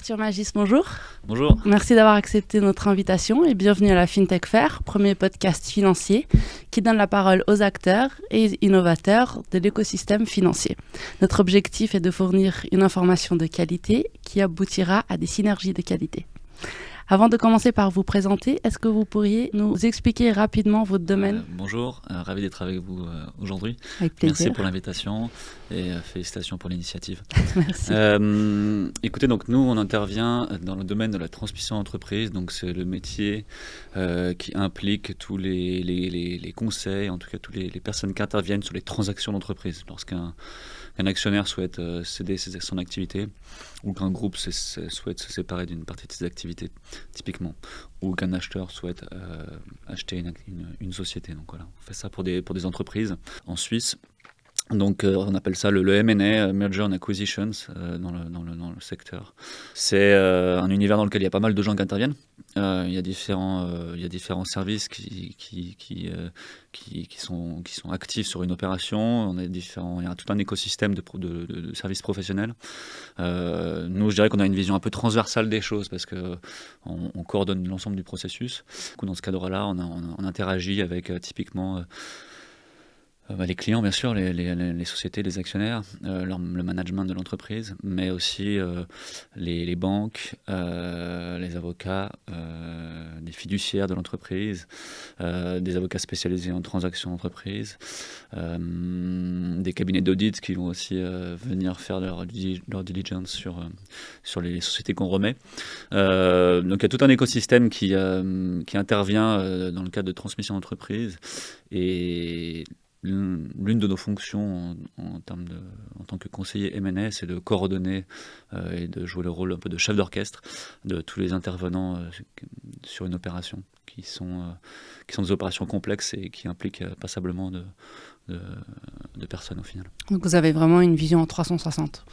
Arthur Magis, bonjour. Bonjour. Merci d'avoir accepté notre invitation et bienvenue à la FinTech Fair, premier podcast financier qui donne la parole aux acteurs et innovateurs de l'écosystème financier. Notre objectif est de fournir une information de qualité qui aboutira à des synergies de qualité. Avant de commencer par vous présenter, est-ce que vous pourriez nous expliquer rapidement votre domaine ? Bonjour, ravi d'être avec vous aujourd'hui. Avec plaisir. Merci pour l'invitation et félicitations pour l'initiative. Merci. Écoutez, donc nous, on intervient dans le domaine de la transmission d'entreprise. Donc c'est le métier qui implique tous les conseils, en tout cas toutes les personnes qui interviennent sur les transactions d'entreprise. Lorsqu'un actionnaire souhaite céder son activité ou qu'un groupe souhaite se séparer d'une partie de ses activités, typiquement, ou qu'un acheteur souhaite acheter une société. Donc voilà, on fait ça pour des entreprises en Suisse. Donc on appelle ça le M&A, Merger and Acquisitions, dans le secteur. C'est un univers dans lequel il y a pas mal de gens qui interviennent. Il y a différents services qui sont actifs sur une opération. Il y a tout un écosystème de services professionnels. Nous, je dirais qu'on a une vision un peu transversale des choses parce qu'on coordonne l'ensemble du processus. Du coup, dans ce cadre-là, on interagit avec typiquement les clients, bien sûr, les sociétés, les actionnaires, le management de l'entreprise, mais aussi les banques, les avocats, les fiduciaires de l'entreprise, des avocats spécialisés en transactions d'entreprise, des cabinets d'audit qui vont aussi venir faire leur diligence sur les sociétés qu'on remet. Donc il y a tout un écosystème qui intervient dans le cadre de transmission d'entreprise et l'une de nos fonctions en tant que conseiller M&A, c'est de coordonner et de jouer le rôle un peu de chef d'orchestre de tous les intervenants sur une opération qui sont des opérations complexes et qui impliquent passablement de personnes au final. Donc vous avez vraiment une vision en 360.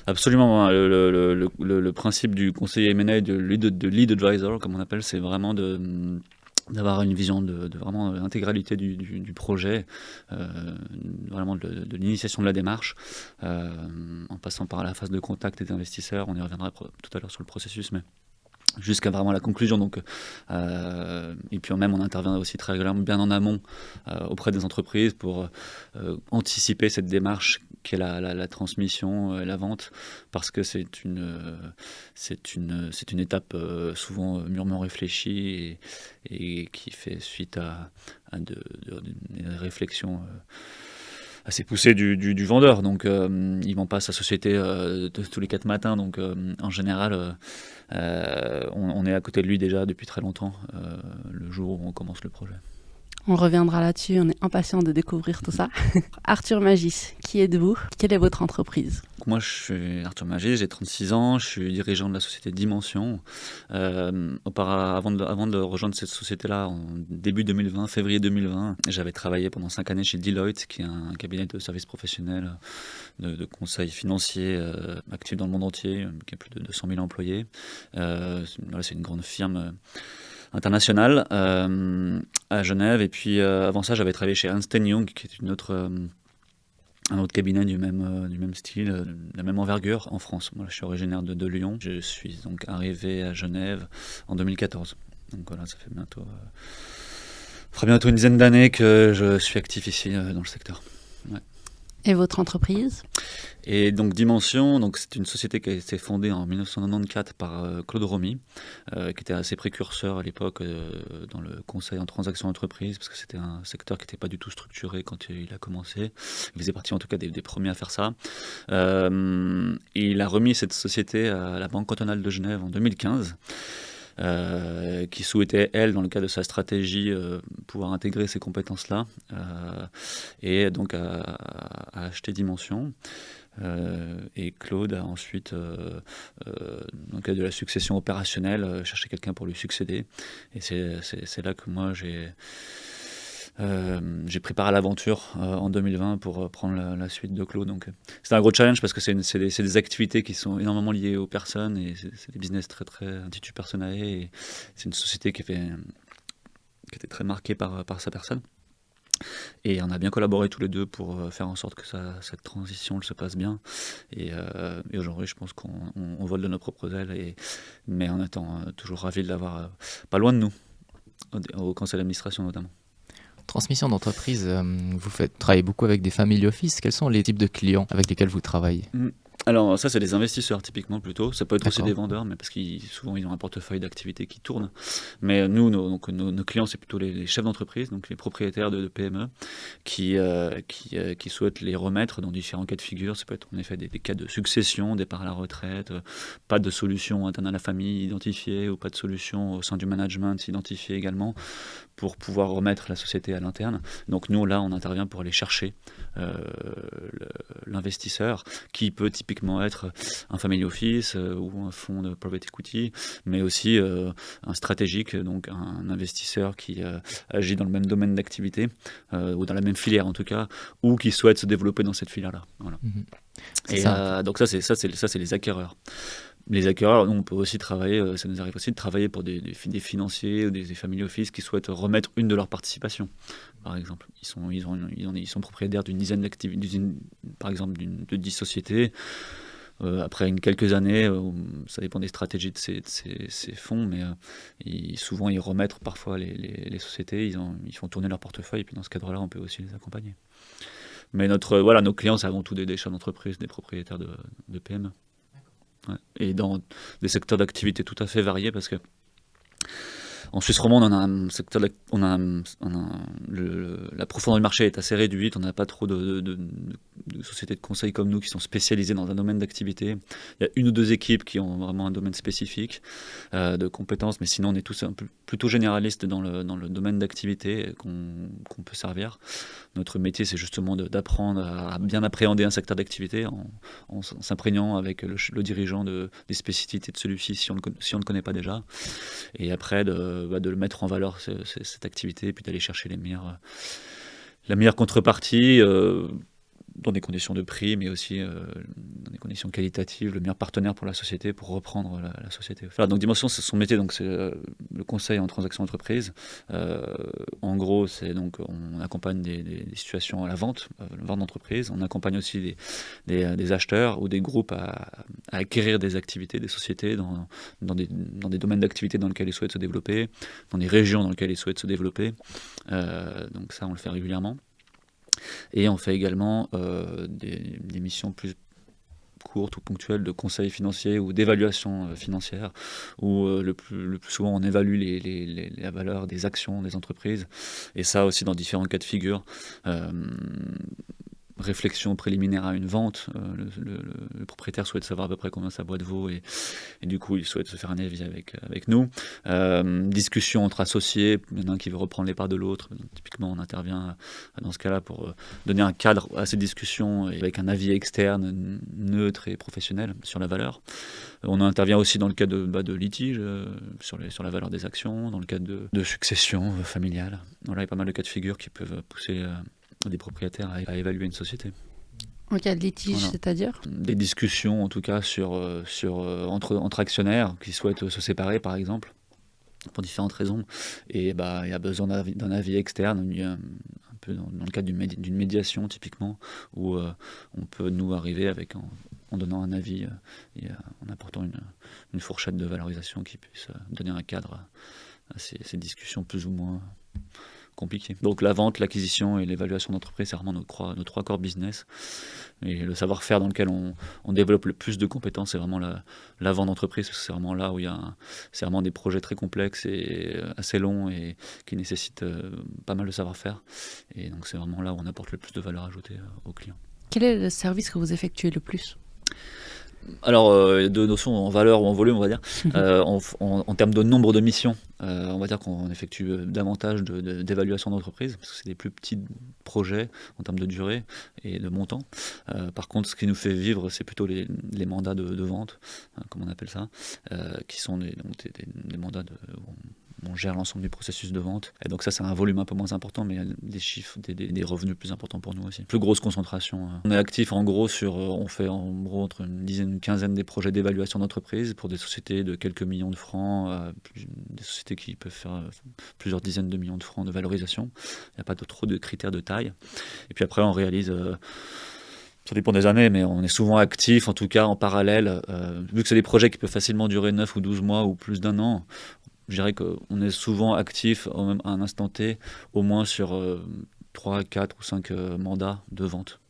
Absolument. Le principe du conseiller M&A, de lead advisor, comme on appelle, c'est vraiment d'avoir une vision de vraiment l'intégralité du projet, vraiment de l'initiation de la démarche, en passant par la phase de contact des investisseurs. On y reviendra tout à l'heure sur le processus, mais jusqu'à vraiment la conclusion. Donc, et puis même, on intervient aussi très régulièrement bien en amont auprès des entreprises pour anticiper cette démarche qui est la transmission, la vente, parce que c'est une étape souvent mûrement réfléchie et qui fait suite à des réflexions assez poussées du vendeur. Donc, il ne vend pas sa société tous les 4 matins. Donc, en général, on est à côté de lui déjà depuis très longtemps, le jour où on commence le projet. On reviendra là-dessus, on est impatient de découvrir tout ça. Arthur Magis, qui êtes-vous ? Quelle est votre entreprise ? Moi, je suis Arthur Magis, j'ai 36 ans, je suis dirigeant de la société Dimension. Avant de rejoindre cette société-là, en début 2020, février 2020, j'avais travaillé pendant 5 années chez Deloitte, qui est un cabinet de services professionnels de conseil financier actif dans le monde entier, qui a plus de 200 000 employés. C'est une grande firme internationale à Genève. Et puis avant ça, j'avais travaillé chez Ernst & Young, qui est un autre cabinet du même style, de la même envergure en France. Moi, je suis originaire de Lyon. Je suis donc arrivé à Genève en 2014. Donc voilà, ça fera bientôt une dizaine d'années que je suis actif ici dans le secteur. Ouais. Et votre entreprise ? Et donc Dimension, c'est une société qui a été fondée en 1994 par Claude Romy, qui était assez précurseur à l'époque dans le conseil en transactions d'entreprise, parce que c'était un secteur qui n'était pas du tout structuré quand il a commencé. Il faisait partie en tout cas des premiers à faire ça. Et il a remis cette société à la Banque cantonale de Genève en 2015. Qui souhaitait, elle, dans le cadre de sa stratégie, pouvoir intégrer ces compétences-là, et donc a acheté Dimension. Et Claude a ensuite, dans le cadre de la succession opérationnelle, cherché quelqu'un pour lui succéder. Et c'est là que moi, j'ai préparé l'aventure en 2020 pour prendre la suite de Claude. Donc, c'est un gros challenge parce que c'est des activités qui sont énormément liées aux personnes et c'est des business très, très institut personnel. Et c'est une société qui était très marquée par sa personne. Et on a bien collaboré tous les deux pour faire en sorte que cette transition elle se passe bien. Et aujourd'hui, je pense qu'on vole de nos propres ailes, mais en étant toujours ravis de l'avoir pas loin de nous, au conseil d'administration notamment. Transmission d'entreprise, vous travaillez beaucoup avec des family office. Quels sont les types de clients avec lesquels vous travaillez? Alors ça, c'est des investisseurs typiquement plutôt. Ça peut être aussi D'accord. des vendeurs, mais parce qu'ils souvent ils ont un portefeuille d'activités qui tourne. Mais nous, nos clients, c'est plutôt les chefs d'entreprise, donc les propriétaires de PME, qui souhaitent les remettre dans différents cas de figure. Ça peut être en effet des cas de succession, départ à la retraite, pas de solution interne à la famille identifiée, ou pas de solution au sein du management identifiée également, pour pouvoir remettre la société à l'interne. Donc nous, là, on intervient pour aller chercher l'investisseur, qui peut typiquement être un family office ou un fonds de private equity, mais aussi un stratégique, donc un investisseur qui agit dans le même domaine d'activité, ou dans la même filière en tout cas, ou qui souhaite se développer dans cette filière-là. Voilà. Ça. Donc ça, c'est les acquéreurs. Les acquéreurs, nous, on peut aussi travailler, ça nous arrive aussi de travailler pour des financiers ou des family office qui souhaitent remettre une de leurs participations, par exemple. Ils sont propriétaires d'une dizaine d'activités, par exemple de 10 sociétés. Après quelques années, ça dépend des stratégies de ces fonds, mais souvent ils remettent parfois les sociétés, ils font tourner leur portefeuille, et puis dans ce cadre-là, on peut aussi les accompagner. Mais nos clients, c'est avant tout des chefs d'entreprise, des propriétaires de PME. Ouais. Et dans des secteurs d'activité tout à fait variés, parce que en Suisse romande, on a un secteur, la profondeur du marché est assez réduite. On n'a pas trop de sociétés de conseil comme nous qui sont spécialisées dans un domaine d'activité. Il y a une ou deux équipes qui ont vraiment un domaine spécifique de compétences, mais sinon on est tous plutôt généralistes dans le domaine d'activité qu'on peut servir. Notre métier, c'est justement d'apprendre à bien appréhender un secteur d'activité en s'imprégnant avec le dirigeant des spécificités de celui-ci si on ne le connaît pas déjà. Et après, de le mettre en valeur, cette activité, et puis d'aller chercher la meilleure contrepartie dans des conditions de prix, mais aussi dans des conditions qualitatives, le meilleur partenaire pour la société, pour reprendre la société. Voilà, donc Dimension, c'est son métier, donc c'est le conseil en transactions d'entreprise. En gros, c'est donc on accompagne des situations à la vente d'entreprise. On accompagne aussi des acheteurs ou des groupes à acquérir des activités, des sociétés dans des domaines d'activité dans lesquels ils souhaitent se développer, dans des régions dans lesquelles ils souhaitent se développer. Donc ça, on le fait régulièrement. Et on fait également des missions plus courtes ou ponctuelles de conseil financier ou d'évaluation financière, où le plus souvent on évalue la valeur des actions des entreprises, et ça aussi dans différents cas de figure. Réflexion préliminaire à une vente, le propriétaire souhaite savoir à peu près combien sa boîte vaut, et du coup il souhaite se faire un avis avec nous. Discussion entre associés, il y en a un qui veut reprendre les parts de l'autre. Typiquement on intervient dans ce cas-là pour donner un cadre à ces discussions, et avec un avis externe, neutre et professionnel sur la valeur. On intervient aussi dans le cas de litiges sur la valeur des actions, dans le cas de succession familiale. Voilà, il y a pas mal de cas de figure qui peuvent pousser des propriétaires à évaluer une société. En cas de litige, Voilà. c'est-à-dire Des discussions en tout cas entre actionnaires qui souhaitent se séparer par exemple, pour différentes raisons, et il y a besoin d'un avis externe, un peu dans le cadre d'une médiation typiquement, où on peut nous arriver en donnant un avis et en apportant une fourchette de valorisation qui puisse donner un cadre à ces discussions plus ou moins compliqué. Donc la vente, l'acquisition et l'évaluation d'entreprise, c'est vraiment nos trois corps business. Et le savoir-faire dans lequel on développe le plus de compétences, c'est vraiment la vente d'entreprise, parce que c'est vraiment là où c'est vraiment des projets très complexes et assez longs, et qui nécessitent pas mal de savoir-faire. Et donc c'est vraiment là où on apporte le plus de valeur ajoutée aux clients. Quel est le service que vous effectuez le plus? Alors, deux notions en valeur ou en volume, on va dire. En termes de nombre de missions, on va dire qu'on effectue davantage d'évaluation d'entreprise, parce que c'est des plus petits projets en termes de durée et de montant. Par contre, ce qui nous fait vivre, c'est plutôt les mandats de vente, comme on appelle ça, qui sont des mandats où on gère l'ensemble du processus de vente. Et donc ça, c'est un volume un peu moins important, mais il y a des chiffres, des revenus plus importants pour nous aussi. Plus grosse concentration. On est actif en gros on fait en gros entre une dizaine, une quinzaine des projets d'évaluation d'entreprise pour des sociétés de quelques millions de francs, des sociétés qui peuvent faire plusieurs dizaines de millions de francs de valorisation. Il n'y a pas trop de critères de taille. Et puis après, on réalise... ça dépend des années, mais on est souvent actif, en tout cas en parallèle. Vu que c'est des projets qui peuvent facilement durer 9 ou 12 mois ou plus d'1 an, je dirais qu'on est souvent actif à un instant T, au moins sur 3, 4 ou 5 mandats de vente.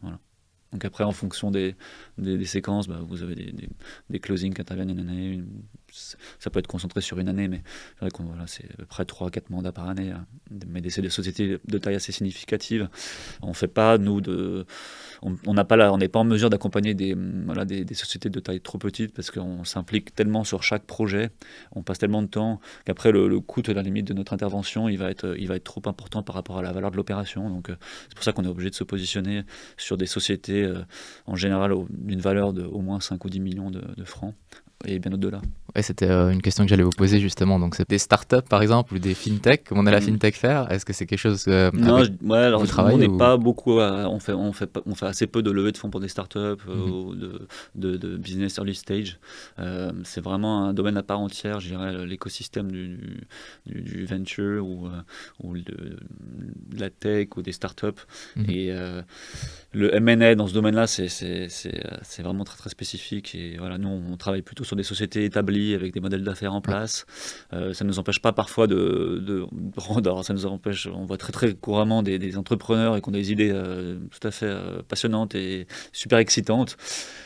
Voilà. Donc après, en fonction des séquences, vous avez des closings qui interviennent une année. Ça peut être concentré sur une année, mais je dirais c'est à peu près 3-4 mandats par année. Mais c'est des sociétés de taille assez significative. On fait pas, nous, on n'est pas en mesure d'accompagner des sociétés de taille trop petite parce qu'on s'implique tellement sur chaque projet, on passe tellement de temps qu'après le coût de la limite de notre intervention, il va être trop important par rapport à la valeur de l'opération. Donc c'est pour ça qu'on est obligé de se positionner sur des sociétés en général d'une valeur de au moins 5 ou 10 millions de francs. Et bien au-delà. Ouais, c'était une question que j'allais vous poser justement. Donc, c'est des startups par exemple ou des fintech, comme on a la FinTech Fair. Est-ce que c'est quelque chose non, alors, vous travaillez on n'est pas beaucoup. On fait assez peu de levée de fonds pour des startups ou de business early stage. C'est vraiment un domaine à part entière, je dirais, l'écosystème du venture ou de la tech ou des startups. Et le M&A dans ce domaine-là, c'est vraiment très très spécifique. Et voilà, nous, on travaille plutôt sur des sociétés établies avec des modèles d'affaires en place. Ça ne nous empêche pas parfois ça nous empêche, on voit très très couramment des entrepreneurs et qui ont des idées tout à fait passionnantes et super excitantes.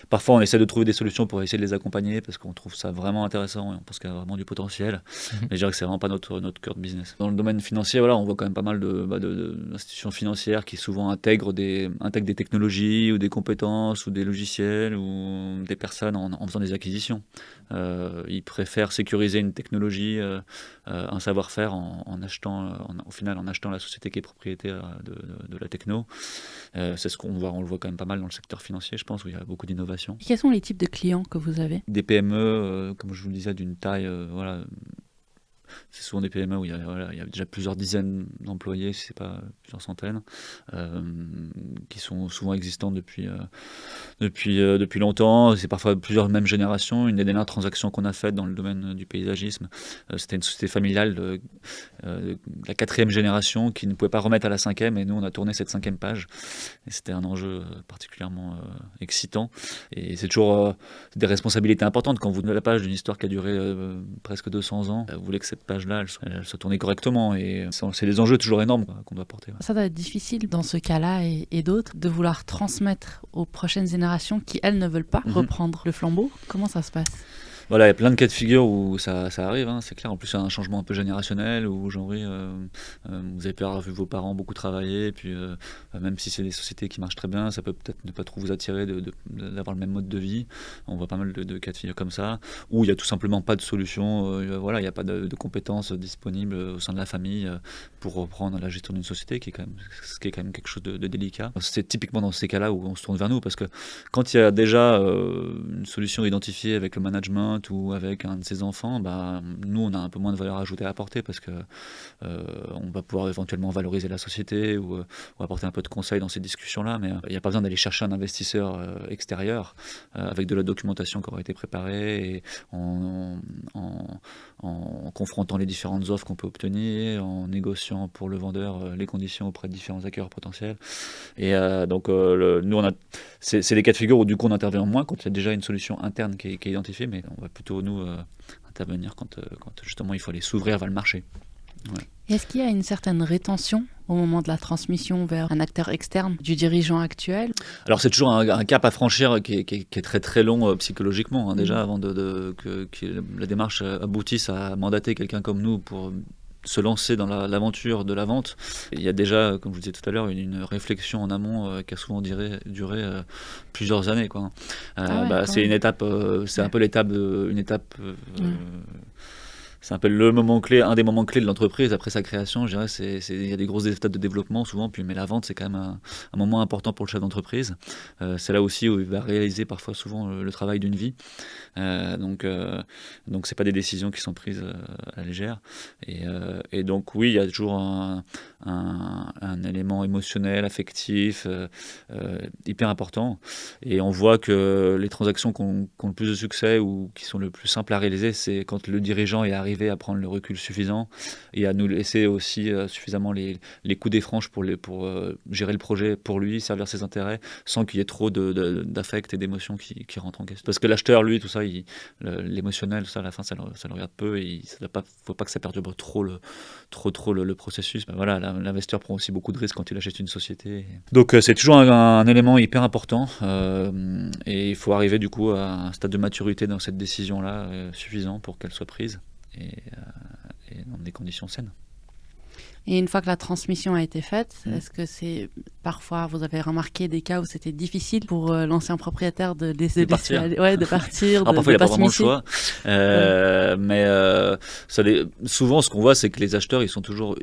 Parfois, on essaie de trouver des solutions pour essayer de les accompagner parce qu'on trouve ça vraiment intéressant et on pense qu'il y a vraiment du potentiel. Mais je dirais que c'est vraiment pas notre cœur de business. Dans le domaine financier, voilà, on voit quand même pas mal d'institutions financières qui souvent intègrent des technologies ou des compétences ou des logiciels ou des personnes en faisant des acquisitions. Ils préfèrent sécuriser une technologie, un savoir-faire en achetant la société qui est propriétaire de la techno. C'est ce qu'on voit, on le voit quand même pas mal dans le secteur financier, je pense, où il y a beaucoup d'innovation. Et quels sont les types de clients que vous avez ? Des PME, comme je vous le disais, d'une taille, c'est souvent des PME où il y a déjà plusieurs dizaines d'employés, si ce n'est pas plusieurs centaines, qui sont souvent existants depuis longtemps. C'est parfois plusieurs mêmes générations. Une des dernières transactions qu'on a faites dans le domaine du paysagisme, c'était une société familiale de la 4e génération qui ne pouvait pas remettre à la 5e, et nous on a tourné cette 5e page. Et c'était un enjeu particulièrement excitant. Et c'est toujours des responsabilités importantes quand vous donnez la page d'une histoire qui a duré presque 200 ans. Vous voulez que cette page-là, elle soit tournée correctement. Et c'est des enjeux toujours énormes qu'on doit porter. Ouais. Ça doit être difficile dans ce cas-là et d'autres de vouloir transmettre aux prochaines générations qui, elles, ne veulent pas reprendre le flambeau. Comment ça se passe ? Voilà, il y a plein de cas de figure où ça arrive, hein, c'est clair. En plus, c'est un changement un peu générationnel où aujourd'hui, vous avez peut-être vu vos parents beaucoup travailler, et puis même si c'est des sociétés qui marchent très bien, ça peut peut-être ne pas trop vous attirer d'avoir le même mode de vie. On voit pas mal de cas de figure comme ça, où il n'y a tout simplement pas de solution, il n'y a pas de compétences disponibles au sein de la famille pour reprendre la gestion d'une société, ce qui est quand même quelque chose de délicat. C'est typiquement dans ces cas-là où on se tourne vers nous, parce que quand il y a déjà une solution identifiée avec le management ou avec un de ses enfants, nous on a un peu moins de valeur ajoutée à apporter parce que on va pouvoir éventuellement valoriser la société ou apporter un peu de conseil dans ces discussions-là, mais il n'y a pas besoin d'aller chercher un investisseur extérieur avec de la documentation qui aura été préparée et en confrontant les différentes offres qu'on peut obtenir, en négociant pour le vendeur les conditions auprès de différents acquéreurs potentiels. Et donc nous c'est des cas de figure où du coup on intervient moins quand il y a déjà une solution interne qui est identifiée, mais on va plutôt nous intervenir quand justement il faut aller s'ouvrir vers le marché. Ouais. Est-ce qu'il y a une certaine rétention au moment de la transmission vers un acteur externe du dirigeant actuel ? Alors c'est toujours un cap à franchir qui est très très long psychologiquement, hein, déjà avant que la démarche aboutisse à mandater quelqu'un comme nous pour se lancer dans l'aventure de la vente. Il y a déjà, comme je vous disais tout à l'heure, une réflexion en amont qui a souvent duré plusieurs années, quoi. C'est une étape, c'est un peu une étape c'est un peu le moment clé, un des moments clés de l'entreprise après sa création. Je dirais, il y a des grosses étapes de développement souvent, mais la vente, c'est quand même un moment important pour le chef d'entreprise. C'est là aussi où il va réaliser parfois souvent le travail d'une vie. Donc c'est pas des décisions qui sont prises à la légère. Et donc oui, il y a toujours un élément émotionnel, affectif, hyper important. Et on voit que les transactions qui ont le plus de succès ou qui sont le plus simples à réaliser, c'est quand le dirigeant est arrivé à prendre le recul suffisant et à nous laisser aussi suffisamment les coups des franches pour gérer le projet pour lui, servir ses intérêts, sans qu'il y ait trop d'affect et d'émotions qui rentrent en question. Parce que l'acheteur, lui, tout ça, l'émotionnel, ça, à la fin, ça le regarde peu et il ne faut pas que ça perturbe trop le processus. Ben voilà, l'investisseur prend aussi beaucoup de risques quand il achète une société. Donc c'est toujours un élément hyper important et il faut arriver du coup à un stade de maturité dans cette décision-là suffisant pour qu'elle soit prise et dans des conditions saines. Et une fois que la transmission a été faite, est-ce que c'est parfois, vous avez remarqué des cas où c'était difficile pour l'ancien propriétaire de partir. De partir. Parfois, il n'y a pas vraiment le choix. Mais souvent, ce qu'on voit, c'est que les acheteurs, ils sont toujours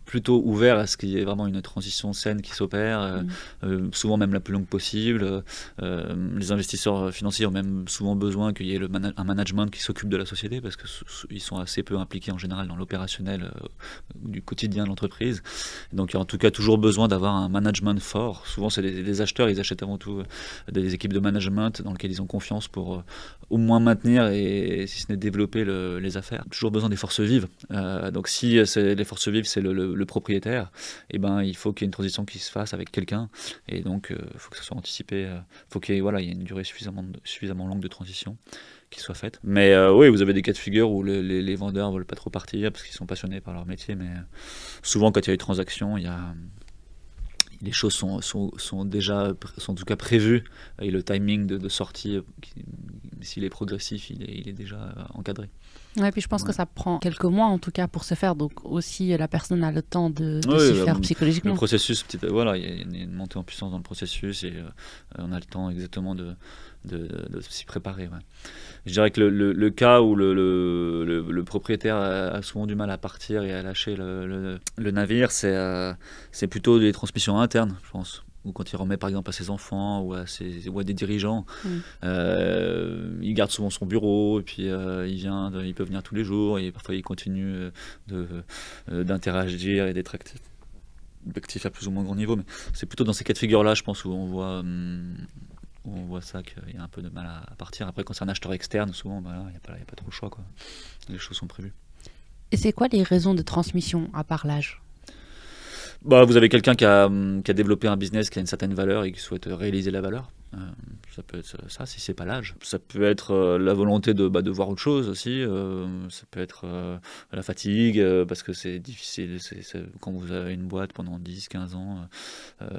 plutôt ouverts à ce qu'il y ait vraiment une transition saine qui s'opère, souvent même la plus longue possible. Les investisseurs financiers ont même souvent besoin qu'il y ait un management qui s'occupe de la société parce qu'ils sont assez peu impliqués en général dans l'opérationnel du quotidien de l'entreprise. Donc il y a en tout cas toujours besoin d'avoir un management fort. Souvent c'est des acheteurs, ils achètent avant tout des équipes de management dans lesquelles ils ont confiance pour au moins maintenir et si ce n'est développer les affaires. Toujours besoin des forces vives. Donc si les forces vives c'est le propriétaire, et ben il faut qu'il y ait une transition qui se fasse avec quelqu'un et donc il faut que ça soit anticipé. Faut qu'il y ait une durée suffisamment longue de transition qui soit faite. Mais oui, vous avez des cas de figure où les vendeurs ne veulent pas trop partir parce qu'ils sont passionnés par leur métier, mais souvent quand il y a une transaction, les choses sont déjà, sont en tout cas prévues, et le timing de sortie, s'il est progressif, il est déjà encadré. Ouais, puis je pense que ça prend quelques mois en tout cas pour se faire, donc aussi la personne a le temps de s'y faire psychologiquement. Le processus, voilà, il y a une montée en puissance dans le processus et on a le temps exactement de s'y préparer. Ouais. Je dirais que le cas où le propriétaire a souvent du mal à partir et à lâcher le navire, c'est plutôt des transmissions internes, je pense. Ou quand il remet par exemple à ses enfants ou à des dirigeants, il garde souvent son bureau et puis il peut venir tous les jours et parfois il continue d'interagir et d'être actif à plus ou moins grand niveau. Mais c'est plutôt dans ces cas de figure-là, je pense, où on voit ça qu'il y a un peu de mal à partir. Après, quand c'est un acheteur externe, souvent, il n'y a pas trop le choix, quoi. Les choses sont prévues. Et c'est quoi les raisons de transmission, à part l'âge ? Vous avez quelqu'un qui a développé un business qui a une certaine valeur et qui souhaite réaliser la valeur. Ça peut être ça, si c'est pas l'âge. Ça peut être la volonté de voir autre chose aussi. Ça peut être la fatigue, parce que c'est difficile. Quand vous avez une boîte pendant 10-15 ans,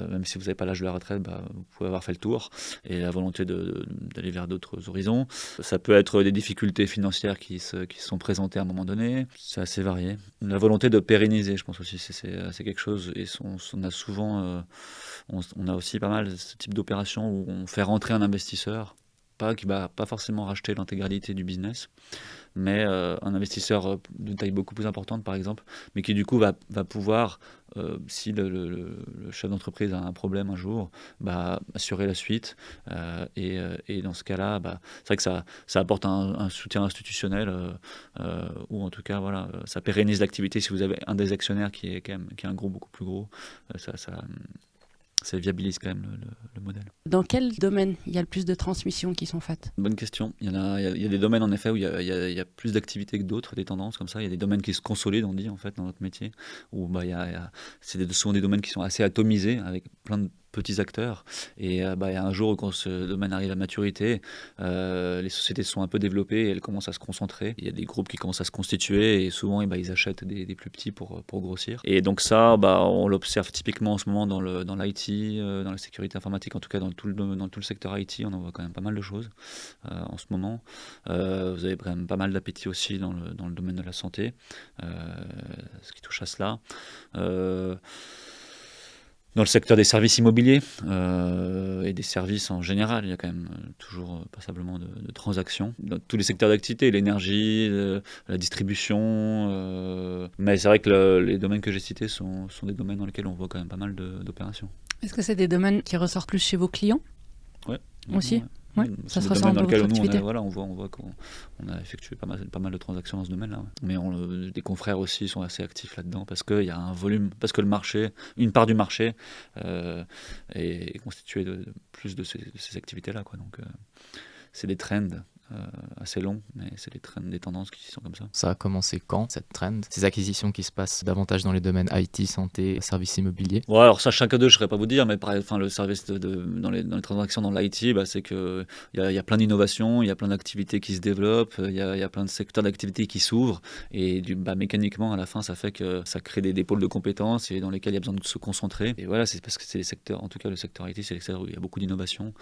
même si vous n'avez pas l'âge de la retraite, vous pouvez avoir fait le tour. Et la volonté d'aller vers d'autres horizons. Ça peut être des difficultés financières qui se sont présentées à un moment donné. C'est assez varié. La volonté de pérenniser, je pense aussi, c'est quelque chose. Et on a souvent... on a aussi pas mal ce type d'opération où on fait rentrer un investisseur, qui va pas forcément racheter l'intégralité du business, mais un investisseur d'une taille beaucoup plus importante par exemple, mais qui du coup va pouvoir, si le chef d'entreprise a un problème un jour, assurer la suite, et dans ce cas-là, c'est vrai que ça apporte un soutien institutionnel, ou en tout cas voilà, ça pérennise l'activité. Si vous avez un des actionnaires qui est un groupe beaucoup plus gros, ça viabilise quand même le modèle. Dans quel domaine il y a le plus de transmissions qui sont faites ? Bonne question. Il y a des domaines en effet où il y a plus d'activités que d'autres, des tendances comme ça. Il y a des domaines qui se consolident, on dit en fait, dans notre métier, où c'est souvent des domaines qui sont assez atomisés avec plein de petits acteurs, et il y a un jour quand ce domaine arrive à maturité, les sociétés sont un peu développées et elles commencent à se concentrer. Il y a des groupes qui commencent à se constituer et souvent ils achètent des plus petits pour grossir. Et donc ça, on l'observe typiquement en ce moment dans l'IT, dans la sécurité informatique, en tout cas dans tout le secteur IT, on en voit quand même pas mal de choses en ce moment. Vous avez quand même pas mal d'appétit aussi dans le domaine de la santé, ce qui touche à cela. Dans le secteur des services immobiliers et des services en général, il y a quand même toujours passablement de transactions. Dans tous les secteurs d'activité, l'énergie, la distribution. Mais c'est vrai que les domaines que j'ai cités sont des domaines dans lesquels on voit quand même pas mal d'opérations. Est-ce que c'est des domaines qui ressortent plus chez vos clients aussi? Ouais, ça c'est se des ressent domaines dans dans lesquels votre nous, activité. on voit qu'on a effectué pas mal de transactions dans ce domaine-là. Ouais. Mais des confrères aussi sont assez actifs là-dedans parce qu'il y a un volume, parce que une part du marché est constituée de plus de ces activités-là, quoi. Donc c'est des trends assez longs, mais c'est des trends, des tendances qui sont comme ça. Ça a commencé quand, cette trend? Ces acquisitions qui se passent davantage dans les domaines IT, santé, services immobiliers? Ouais, alors ça, chacun d'eux, je ne saurais pas vous dire, mais le service dans les transactions dans l'IT, c'est qu'il y a plein d'innovations, il y a plein d'activités qui se développent, il y a plein de secteurs d'activités qui s'ouvrent, et mécaniquement, à la fin, ça fait que ça crée des pôles de compétences et dans lesquels il y a besoin de se concentrer. Et voilà, c'est parce que c'est les secteurs, en tout cas le secteur IT, c'est le secteur où il y a beaucoup d'innovations,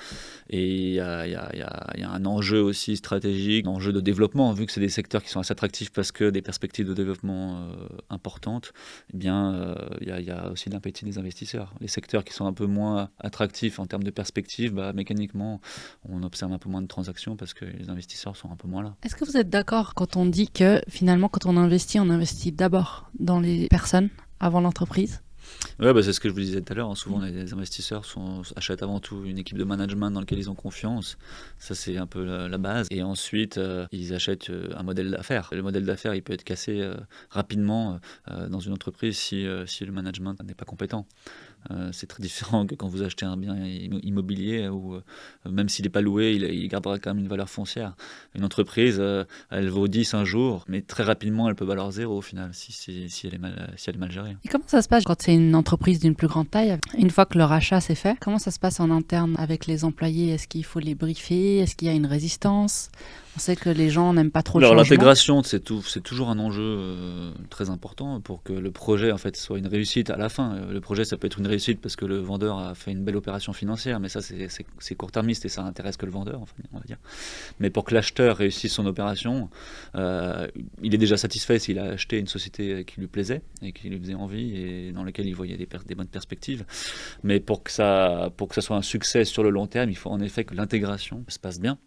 et il y a un enjeu aussi stratégique, un enjeu de développement, vu que c'est des secteurs qui sont assez attractifs parce que des perspectives de développement importantes, eh bien, il y a aussi l'appétit des investisseurs. Les secteurs qui sont un peu moins attractifs en termes de perspectives, mécaniquement, on observe un peu moins de transactions parce que les investisseurs sont un peu moins là. Est-ce que vous êtes d'accord quand on dit que finalement, quand on investit d'abord dans les personnes avant l'entreprise? Ouais, c'est ce que je vous disais tout à l'heure. Souvent, les investisseurs achètent avant tout une équipe de management dans laquelle ils ont confiance. Ça, c'est un peu la base. Et ensuite, ils achètent un modèle d'affaires. Le modèle d'affaires, il peut être cassé rapidement dans une entreprise si le management n'est pas compétent. C'est très différent que quand vous achetez un bien immobilier où même s'il n'est pas loué, il gardera quand même une valeur foncière. Une entreprise, elle vaut 10 un jour, mais très rapidement, elle peut valoir 0 au final si elle est mal gérée. Et comment ça se passe quand c'est une entreprise d'une plus grande taille? Une fois que le rachat s'est fait, comment ça se passe en interne avec les employés? Est-ce qu'il faut les briefer? Est-ce qu'il y a une résistance? On sait que les gens n'aiment pas trop le changement. L'intégration, c'est toujours un enjeu très important pour que le projet en fait soit une réussite à la fin. Le projet, ça peut être une réussite parce que le vendeur a fait une belle opération financière, mais ça c'est court-termiste et ça intéresse que le vendeur, enfin, on va dire. Mais pour que l'acheteur réussisse son opération, il est déjà satisfait s'il a acheté une société qui lui plaisait et qui lui faisait envie et dans laquelle il voyait des bonnes perspectives. Mais pour que ça soit un succès sur le long terme, il faut en effet que l'intégration se passe bien.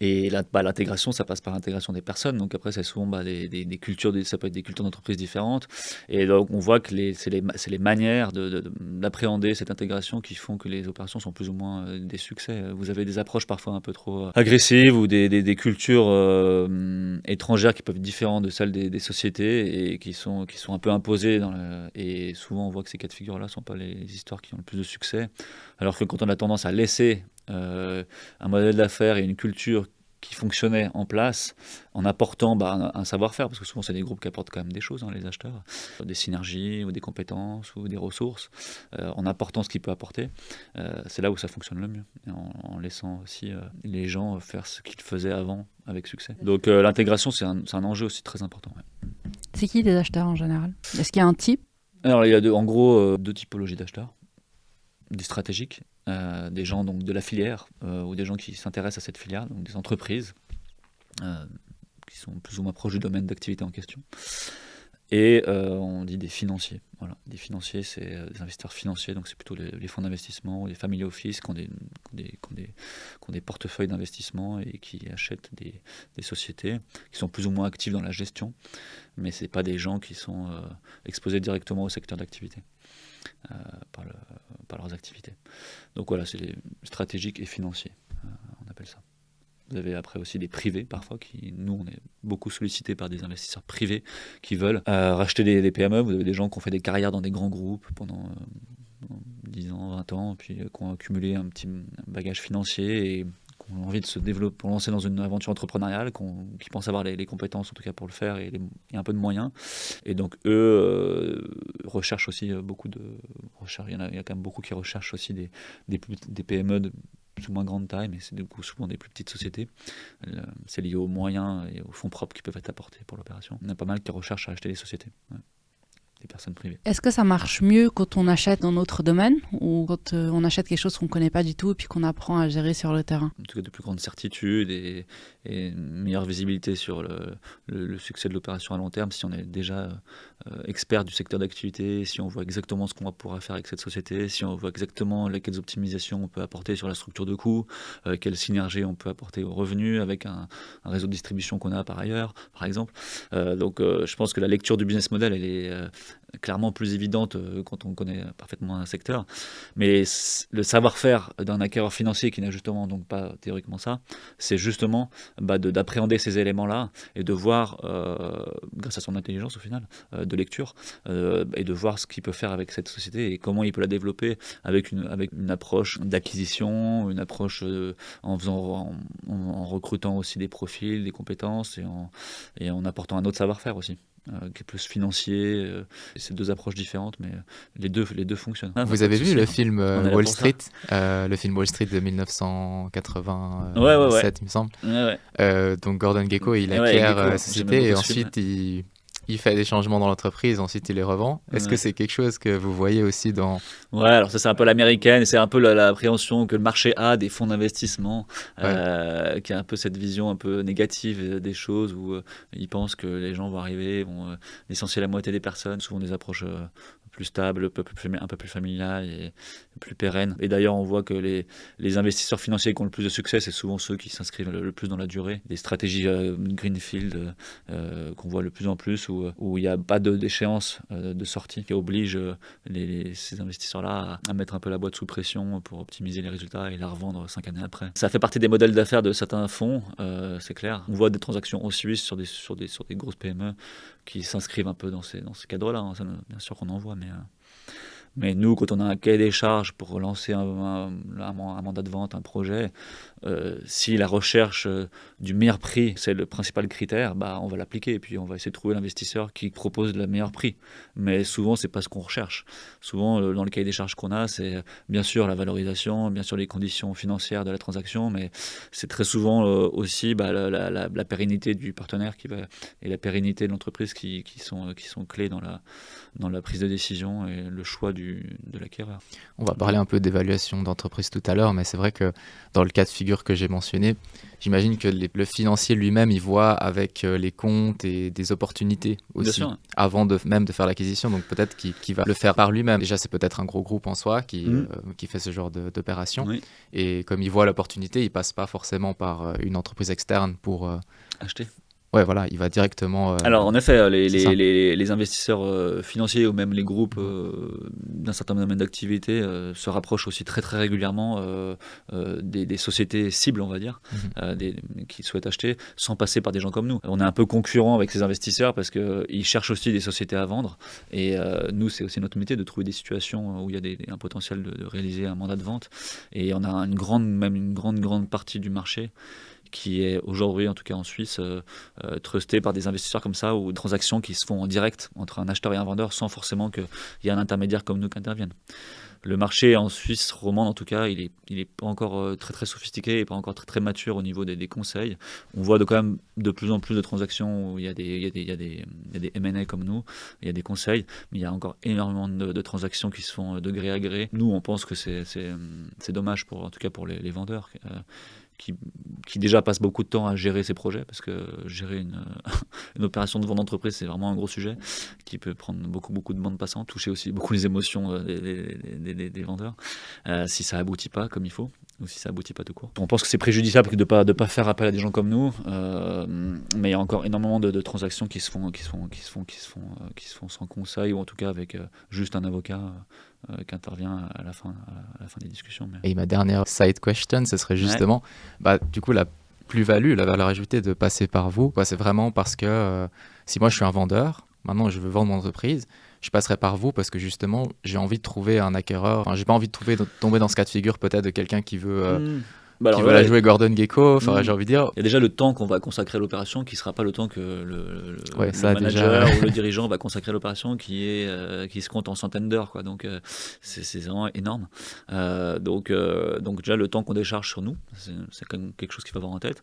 Et l'intégration, ça passe par l'intégration des personnes. Donc après, c'est souvent des cultures, ça peut être des cultures d'entreprise différentes. Et donc on voit que c'est les manières d'appréhender cette intégration qui font que les opérations sont plus ou moins des succès. Vous avez des approches parfois un peu trop agressives ou des cultures étrangères qui peuvent être différentes de celles des sociétés et qui sont un peu imposées. Et souvent, on voit que ces cas de figure-là ne sont pas les histoires qui ont le plus de succès. Alors que quand on a tendance à laisser un modèle d'affaires et une culture qui fonctionnait en place en apportant un savoir-faire, parce que souvent c'est des groupes qui apportent quand même des choses, les acheteurs, des synergies ou des compétences ou des ressources, en apportant ce qu'ils peuvent apporter, c'est là où ça fonctionne le mieux, et en laissant aussi les gens faire ce qu'ils faisaient avant avec succès. Donc l'intégration c'est un enjeu aussi très important. Ouais. C'est qui des acheteurs en général? Est-ce qu'il y a un type? Alors il y a en gros deux typologies d'acheteurs. Des stratégiques, des gens donc, de la filière ou des gens qui s'intéressent à cette filière, donc des entreprises qui sont plus ou moins proches du domaine d'activité en question. Et on dit des financiers. Voilà. Des financiers, c'est des investisseurs financiers, donc c'est plutôt les fonds d'investissement ou les family office qui ont des portefeuilles d'investissement et qui achètent des sociétés qui sont plus ou moins actives dans la gestion, mais ce n'est pas des gens qui sont exposés directement au secteur d'activité. Par leurs activités. Donc voilà, c'est les stratégiques et financiers, on appelle ça. Vous avez après aussi des privés parfois, nous on est beaucoup sollicités par des investisseurs privés qui veulent racheter des PME. Vous avez des gens qui ont fait des carrières dans des grands groupes pendant 10 ans, 20 ans, puis qui ont accumulé un petit bagage financier et qui ont envie de se développer pour lancer dans une aventure entrepreneuriale, qui pensent avoir les compétences en tout cas pour le faire et un peu de moyens. Et donc eux recherchent aussi beaucoup de recherche. Il y a quand même beaucoup qui recherchent aussi des PME de plus ou moins grande taille, mais c'est du coup souvent des plus petites sociétés. C'est lié aux moyens et aux fonds propres qui peuvent être apportés pour l'opération. Il y en a pas mal qui recherchent à acheter des sociétés. Ouais. des personnes privées. Est-ce que ça marche mieux quand on achète dans notre domaine ou quand on achète quelque chose qu'on ne connaît pas du tout et puis qu'on apprend à gérer sur le terrain? En tout cas, de plus grandes certitudes et une meilleure visibilité sur le succès de l'opération à long terme si on est déjà expert du secteur d'activité, si on voit exactement ce qu'on pourra faire avec cette société, si on voit exactement quelles optimisations on peut apporter sur la structure de coûts, quelle synergie on peut apporter aux revenus avec un réseau de distribution qu'on a par ailleurs, par exemple. Donc je pense que la lecture du business model, elle est clairement plus évidente quand on connaît parfaitement un secteur. Mais le savoir-faire d'un acquéreur financier qui n'a justement donc pas théoriquement ça, c'est justement d'appréhender ces éléments-là et de voir, grâce à son intelligence au final, de lecture, et de voir ce qu'il peut faire avec cette société et comment il peut la développer avec une approche d'acquisition, une approche en recrutant aussi des profils, des compétences et en apportant un autre savoir-faire aussi. Qui est plus financier. C'est deux approches différentes, mais les deux fonctionnent. Vous avez vu le film Wall Street, le film Wall Street de 1987, il me semble. Donc Gordon Gekko, il acquiert la société et ensuite il fait des changements dans l'entreprise, ensuite il les revend. Est-ce que c'est quelque chose que vous voyez aussi dans... Ouais, alors ça c'est un peu l'américaine, c'est un peu l'appréhension que le marché a des fonds d'investissement, qui a un peu cette vision un peu négative des choses où ils pensent que les gens vont arriver, vont licencier la moitié des personnes, souvent des approches plus stables, un peu plus familiales et plus pérennes. Et d'ailleurs, on voit que les investisseurs financiers qui ont le plus de succès, c'est souvent ceux qui s'inscrivent le plus dans la durée. Des stratégies greenfield qu'on voit de plus en plus, où il n'y a pas d'échéance de sortie qui oblige ces investisseurs-là à mettre un peu la boîte sous pression pour optimiser les résultats et la revendre 5 années après. Ça fait partie des modèles d'affaires de certains fonds, c'est clair. On voit des transactions en Suisse sur des grosses PME qui s'inscrivent un peu dans ces cadres-là. Hein. Ça, bien sûr qu'on en voit, mais nous, quand on a un cahier des charges pour relancer un mandat de vente, un projet, si la recherche du meilleur prix, c'est le principal critère, on va l'appliquer et puis on va essayer de trouver l'investisseur qui propose le meilleur prix. Mais souvent, c'est pas ce qu'on recherche. Souvent, dans le cahier des charges qu'on a, c'est bien sûr la valorisation, bien sûr les conditions financières de la transaction, mais c'est très souvent aussi la pérennité du partenaire et la pérennité de l'entreprise qui sont clés dans la prise de décision et le choix de l'acquéreur. On va parler un peu d'évaluation d'entreprise tout à l'heure, mais c'est vrai que dans le cas de figure que j'ai mentionné, j'imagine que le financier lui-même, il voit avec les comptes et des opportunités aussi, avant même de faire l'acquisition, donc peut-être qu'il va le faire par lui-même. Déjà, c'est peut-être un gros groupe en soi qui fait ce genre d'opération, et comme il voit l'opportunité, il passe pas forcément par une entreprise externe pour acheter. Ouais, voilà, il va directement... Alors, en effet, les investisseurs financiers ou même les groupes d'un certain domaine d'activité se rapprochent aussi très, très régulièrement des sociétés cibles, on va dire, qui souhaitent acheter, sans passer par des gens comme nous. On est un peu concurrents avec ces investisseurs parce qu'ils cherchent aussi des sociétés à vendre. Et nous, c'est aussi notre métier de trouver des situations où il y a un potentiel de réaliser un mandat de vente. Et on a une grande partie du marché qui est aujourd'hui, en tout cas en Suisse, trusté par des investisseurs comme ça, ou transactions qui se font en direct entre un acheteur et un vendeur, sans forcément qu'il y ait un intermédiaire comme nous qui intervienne. Le marché en Suisse romande, en tout cas, il est pas encore très très sophistiqué et pas encore très très mature au niveau des conseils. On voit quand même de plus en plus de transactions où il y a des M&A comme nous, il y a des conseils, mais il y a encore énormément de transactions qui se font de gré à gré. Nous, on pense que c'est dommage en tout cas pour les vendeurs. Qui déjà passent beaucoup de temps à gérer ces projets, parce que gérer une opération de vente d'entreprise, c'est vraiment un gros sujet qui peut prendre beaucoup de bandes passantes, toucher aussi beaucoup les émotions des vendeurs, si ça aboutit pas comme il faut, ou si ça aboutit pas tout court. On pense que c'est préjudiciable de pas faire appel à des gens comme nous, mais il y a encore énormément de transactions qui se font sans conseil, ou en tout cas avec juste un avocat qui intervient à la fin des discussions. Mais... Et ma dernière side question, ce serait justement, du coup, la plus-value, la valeur ajoutée de passer par vous, c'est vraiment parce que si moi je suis un vendeur, maintenant je veux vendre mon entreprise, je passerai par vous parce que justement j'ai envie de trouver un acquéreur. Enfin, j'ai pas envie de tomber dans ce cas de figure peut-être de quelqu'un qui veut qui va jouer Gordon Gekko, j'ai envie de dire. Il y a déjà le temps qu'on va consacrer à l'opération qui ne sera pas le temps que le manager ou le dirigeant va consacrer à l'opération qui se compte en centaines d'heures, quoi. Donc c'est vraiment énorme. Donc déjà le temps qu'on décharge sur nous, c'est quand même quelque chose qu'il faut avoir en tête.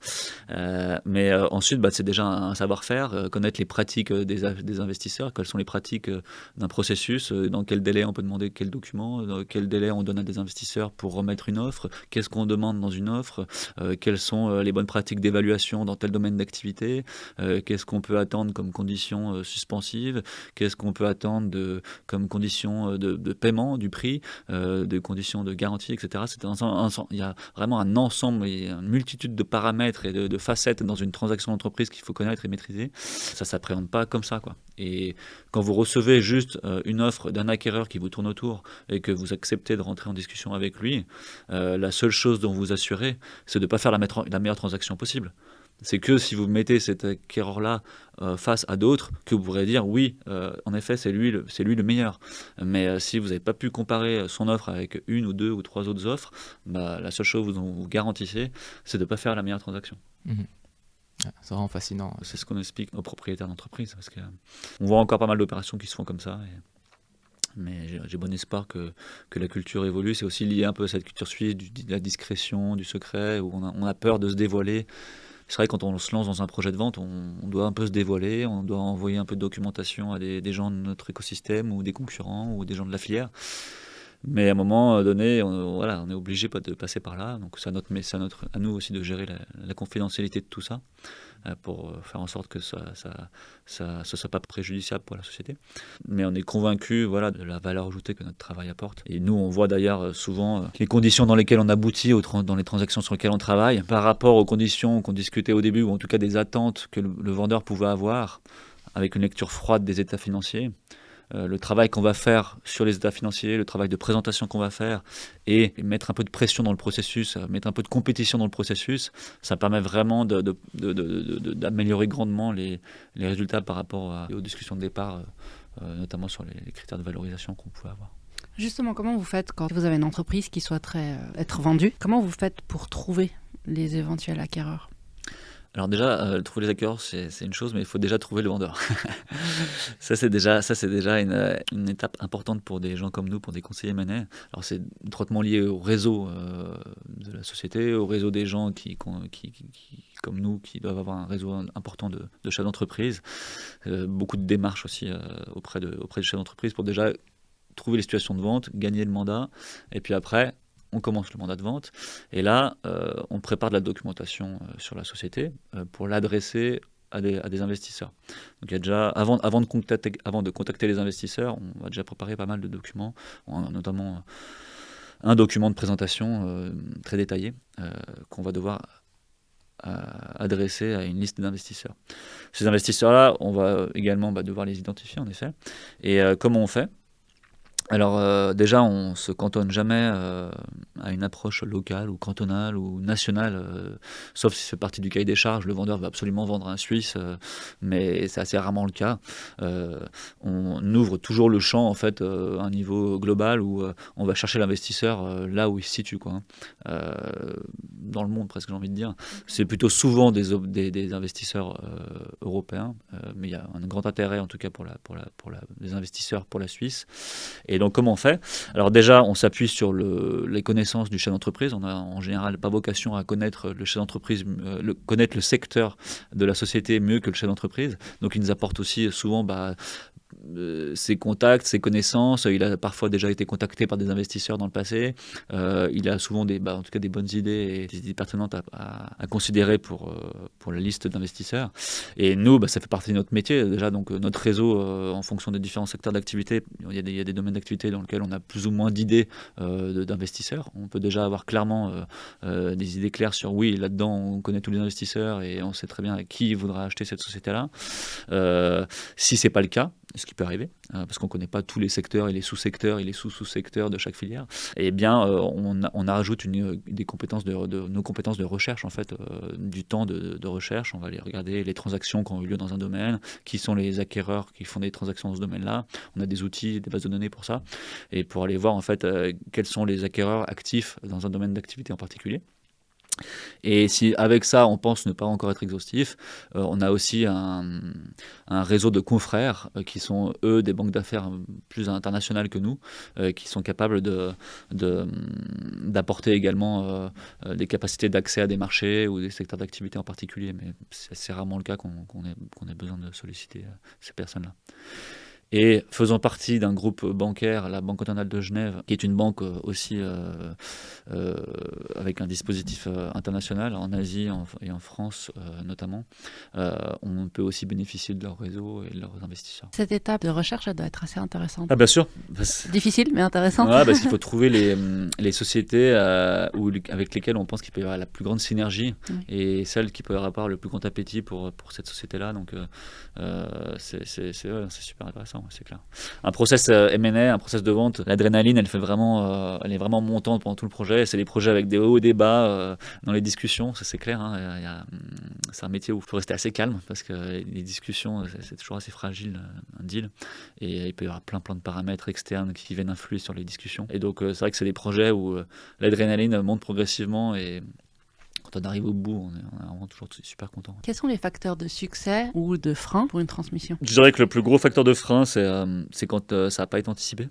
Mais ensuite, c'est déjà un savoir-faire, connaître les pratiques des investisseurs, quelles sont les pratiques d'un processus, dans quel délai on peut demander quel document, dans quel délai on donne à des investisseurs pour remettre une offre, qu'est-ce qu'on demande dans une offre, quelles sont les bonnes pratiques d'évaluation dans tel domaine d'activité, qu'est-ce qu'on peut attendre comme conditions suspensives, qu'est-ce qu'on peut attendre comme conditions de paiement du prix, de conditions de garantie, etc. Il y a vraiment un ensemble et une multitude de paramètres et de facettes dans une transaction d'entreprise qu'il faut connaître et maîtriser. Ça ne s'appréhende pas comme ça, quoi. Et quand vous recevez juste une offre d'un acquéreur qui vous tourne autour et que vous acceptez de rentrer en discussion avec lui, la seule chose dont vous assurez, c'est de ne pas faire la meilleure transaction possible. C'est que si vous mettez cet acquéreur-là face à d'autres, que vous pourrez dire oui, en effet, c'est lui le meilleur. Mais si vous n'avez pas pu comparer son offre avec une ou deux ou trois autres offres, la seule chose dont vous garantissez, c'est de ne pas faire la meilleure transaction. Mmh. C'est vraiment fascinant. C'est ce qu'on explique aux propriétaires d'entreprise, parce qu'on voit encore pas mal d'opérations qui se font comme ça. Mais j'ai bon espoir que la culture évolue. C'est aussi lié un peu à cette culture suisse de la discrétion, du secret, où on a peur de se dévoiler. C'est vrai, quand on se lance dans un projet de vente, on doit un peu se dévoiler, on doit envoyer un peu de documentation à des gens de notre écosystème ou des concurrents ou des gens de la filière. Mais à un moment donné, on est obligé de passer par là. Donc c'est à nous aussi de gérer la confidentialité de tout ça, pour faire en sorte que ça soit pas préjudiciable pour la société. Mais on est convaincu de la valeur ajoutée que notre travail apporte. Et nous, on voit d'ailleurs souvent les conditions dans lesquelles on aboutit dans les transactions sur lesquelles on travaille par rapport aux conditions qu'on discutait au début, ou en tout cas des attentes que le vendeur pouvait avoir avec une lecture froide des états financiers. Le travail qu'on va faire sur les états financiers, le travail de présentation qu'on va faire, et mettre un peu de pression dans le processus, mettre un peu de compétition dans le processus, ça permet vraiment d'améliorer grandement les résultats par rapport aux discussions de départ, notamment sur les critères de valorisation qu'on pouvait avoir. Justement, comment vous faites quand vous avez une entreprise qui souhaiterait être vendue? Comment vous faites pour trouver les éventuels acquéreurs? Alors déjà, trouver les acquéreurs, c'est une chose, mais il faut déjà trouver le vendeur. Ça, c'est déjà une étape importante pour des gens comme nous, pour des conseillers M&A. Alors, c'est étroitement lié au réseau de la société, au réseau des gens qui comme nous, qui doivent avoir un réseau important de chefs d'entreprise. Beaucoup de démarches aussi auprès des chefs d'entreprise pour déjà trouver les situations de vente, gagner le mandat, et puis après, on commence le mandat de vente, et là, on prépare de la documentation sur la société pour l'adresser à des investisseurs. Donc il y a déjà, avant de contacter les investisseurs, on va déjà préparer pas mal de documents, notamment un document de présentation très détaillé qu'on va devoir adresser à une liste d'investisseurs. Ces investisseurs-là, on va également devoir les identifier, en effet. Et comment on fait ? Alors déjà, on ne se cantonne jamais à une approche locale ou cantonale ou nationale, sauf si c'est partie du cahier des charges. Le vendeur veut absolument vendre à un Suisse, mais c'est assez rarement le cas. On ouvre toujours le champ en fait, à un niveau global où on va chercher l'investisseur là où il se situe, quoi. Dans le monde, presque, j'ai envie de dire. C'est plutôt souvent des investisseurs européens, mais il y a un grand intérêt en tout cas pour les investisseurs pour la Suisse. Et donc, comment on fait ? Alors déjà, on s'appuie sur les connaissances du chef d'entreprise. On n'a en général pas vocation à connaître le chef d'entreprise, connaître le secteur de la société mieux que le chef d'entreprise. Donc, il nous apporte aussi souvent ses contacts, ses connaissances. Il a parfois déjà été contacté par des investisseurs dans le passé. Il a souvent en tout cas des bonnes idées et des idées pertinentes à considérer pour la liste d'investisseurs. Et nous, ça fait partie de notre métier. Déjà, donc, notre réseau, en fonction des différents secteurs d'activité, il y a des domaines d'activité dans lesquels on a plus ou moins d'idées d'investisseurs. On peut déjà avoir clairement des idées claires sur oui, là-dedans, on connaît tous les investisseurs et on sait très bien qui voudra acheter cette société-là. Si ce n'est pas le cas, ce qui peut arriver, parce qu'on ne connaît pas tous les secteurs et les sous-secteurs et les sous-sous-secteurs de chaque filière, eh bien, on rajoute nos compétences de recherche, en fait, du temps de recherche. On va aller regarder les transactions qui ont eu lieu dans un domaine, qui sont les acquéreurs qui font des transactions dans ce domaine-là. On a des outils, des bases de données pour ça, et pour aller voir, en fait, quels sont les acquéreurs actifs dans un domaine d'activité en particulier. Et si avec ça, on pense ne pas encore être exhaustif, on a aussi un réseau de confrères qui sont, eux, des banques d'affaires plus internationales que nous, qui sont capables d'apporter également des capacités d'accès à des marchés ou des secteurs d'activité en particulier. Mais c'est rarement le cas qu'on ait besoin de solliciter ces personnes-là. Et faisant partie d'un groupe bancaire, la Banque cantonale de Genève, qui est une banque aussi avec un dispositif international en Asie et en France notamment, on peut aussi bénéficier de leur réseau et de leurs investisseurs. Cette étape de recherche, elle doit être assez intéressante. Ah bien sûr. Difficile, mais intéressante. Ouais, parce qu'il faut trouver les sociétés avec lesquelles on pense qu'il peut y avoir la plus grande synergie et celles qui peuvent avoir le plus grand appétit pour cette société-là. Donc c'est super intéressant. C'est clair. Un process M&A, un process de vente, l'adrénaline, elle est vraiment montante pendant tout le projet. C'est des projets avec des hauts et des bas dans les discussions, ça c'est clair. Hein. C'est un métier où il faut rester assez calme parce que les discussions, c'est toujours assez fragile, un deal. Et il peut y avoir plein de paramètres externes qui viennent influer sur les discussions. Et donc c'est vrai que c'est des projets où l'adrénaline monte progressivement et quand on arrive au bout, on est vraiment toujours super content. Quels sont les facteurs de succès ou de frein pour une transmission ? Je dirais que le plus gros facteur de frein, c'est quand ça n'a pas été anticipé